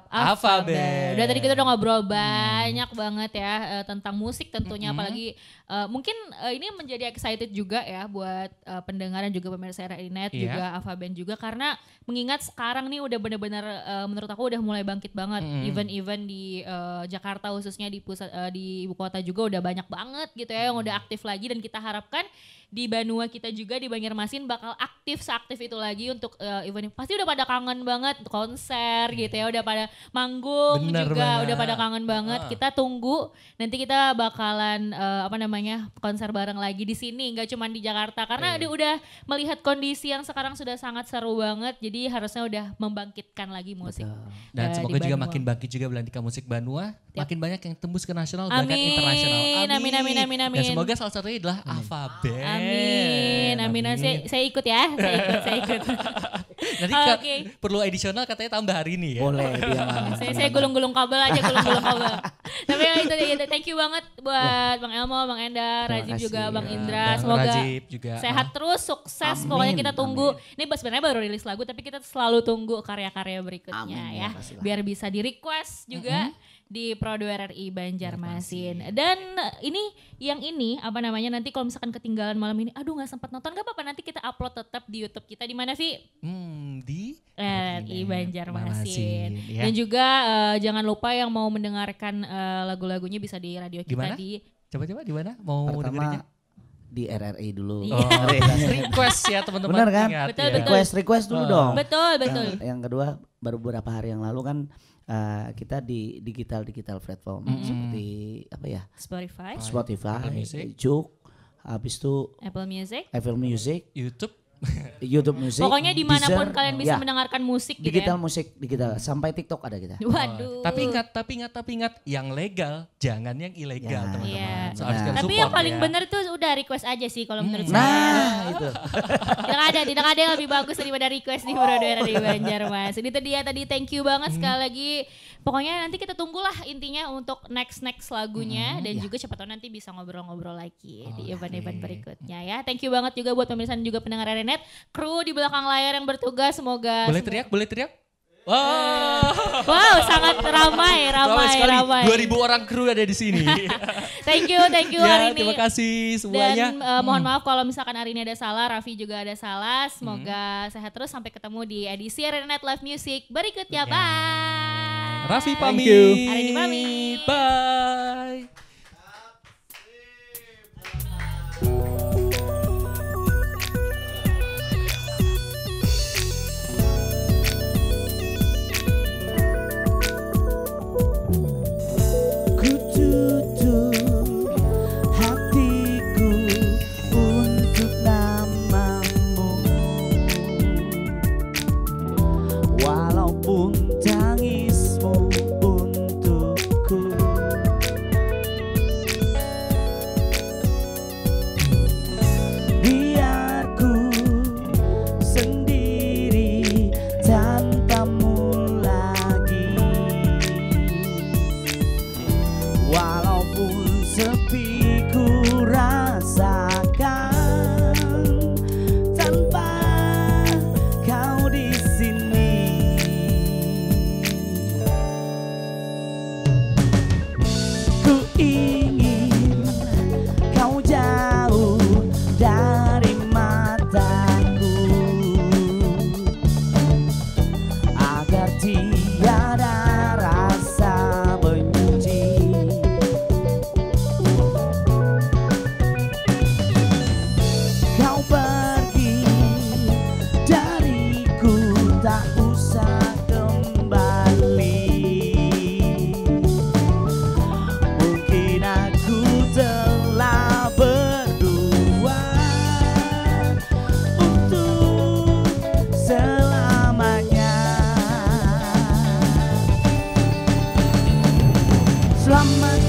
Ava Band. Udah tadi kita udah ngobrol banyak banget ya tentang musik tentunya, apalagi mungkin ini menjadi excited juga ya buat pendengar dan juga pemirsa RRI Net juga Ava Band juga, karena mengingat sekarang nih udah benar-benar menurut aku udah mulai bangkit banget. Event-event di Jakarta khususnya di pusat di ibu kota juga udah banyak banget gitu ya yang udah aktif lagi, dan kita harapkan di Banua kita juga di Banjarmasin bakal aktif seaktif itu lagi untuk event. Pasti udah pada kangen banget konser gitu ya, udah pada manggung. Bener juga banget. Udah pada kangen banget. Kita tunggu nanti kita bakalan konser bareng lagi di sini, nggak cuma di Jakarta, karena udah melihat kondisi yang sekarang sudah sangat seru banget, jadi harusnya udah membangkitkan lagi musik. Dan semoga juga makin bangkit juga Belantika Musik Banua, makin banyak yang tembus ke nasional bahkan internasional. Amin. Dan semoga salah satunya adalah Ava Band. Amin. Saya ikut ya. Saya ikut. Nanti perlu edisional katanya tambah hari ini ya. Boleh dia. Saya gulung-gulung kabel aja, gulung-gulung kabel. Tapi itu thank you banget buat Bang Elmo, Bang Enda, Rajib juga, Bang Indra. Semoga sehat terus, sukses. Pokoknya kita tunggu. Ini sebenarnya baru rilis lagu, tapi kita selalu tunggu karya-karya berikutnya ya. Biar bisa di request juga di Pro 2 RRI Banjarmasin. Dan ini nanti kalau misalkan ketinggalan malam ini, aduh nggak sempat nonton, nggak apa-apa, nanti kita upload tetap di YouTube kita. Di mana sih? Di RRI Banjarmasin. Ya. Dan juga jangan lupa yang mau mendengarkan lagu-lagunya bisa di radio kita. Coba di mana? Mau dengerinnya? Di RRI dulu. Request ya teman-teman. Benar kan? Betul. Request dulu dong. Betul. Yang kedua, baru beberapa hari yang lalu kan kita di digital platform seperti apa ya? Spotify, Juk, habis itu Apple Music, YouTube Music. Pokoknya dimanapun kalian bisa mendengarkan musik gitu digital musik sampai TikTok ada kita. Waduh. Tapi ingat yang legal, jangan yang ilegal teman-teman. Tapi yang paling benar tuh udah request aja sih kalau menurut saya. Nah, itu. Tidak ada yang lebih bagus daripada request di Pro 2 RRI Banjarmasin. Itu dia tadi, thank you banget sekali lagi. Pokoknya nanti kita tunggulah intinya untuk next lagunya dan juga siapa tahu nanti bisa ngobrol-ngobrol lagi di event-event berikutnya ya. Thank you banget juga buat pemirsa dan juga pendengar RRI Net, kru di belakang layar yang bertugas, semoga boleh teriak? Wow, sangat ramai. 2.000 orang kru ada di sini. Thank you hari ini. Terima kasih semuanya. Dan mohon maaf kalau misalkan hari ini ada salah, Raffi juga ada salah. Semoga sehat terus, sampai ketemu di edisi RRI Net Live Music berikutnya. Bye. Raffi pamit. Hari ini pamit. Bye. Selamat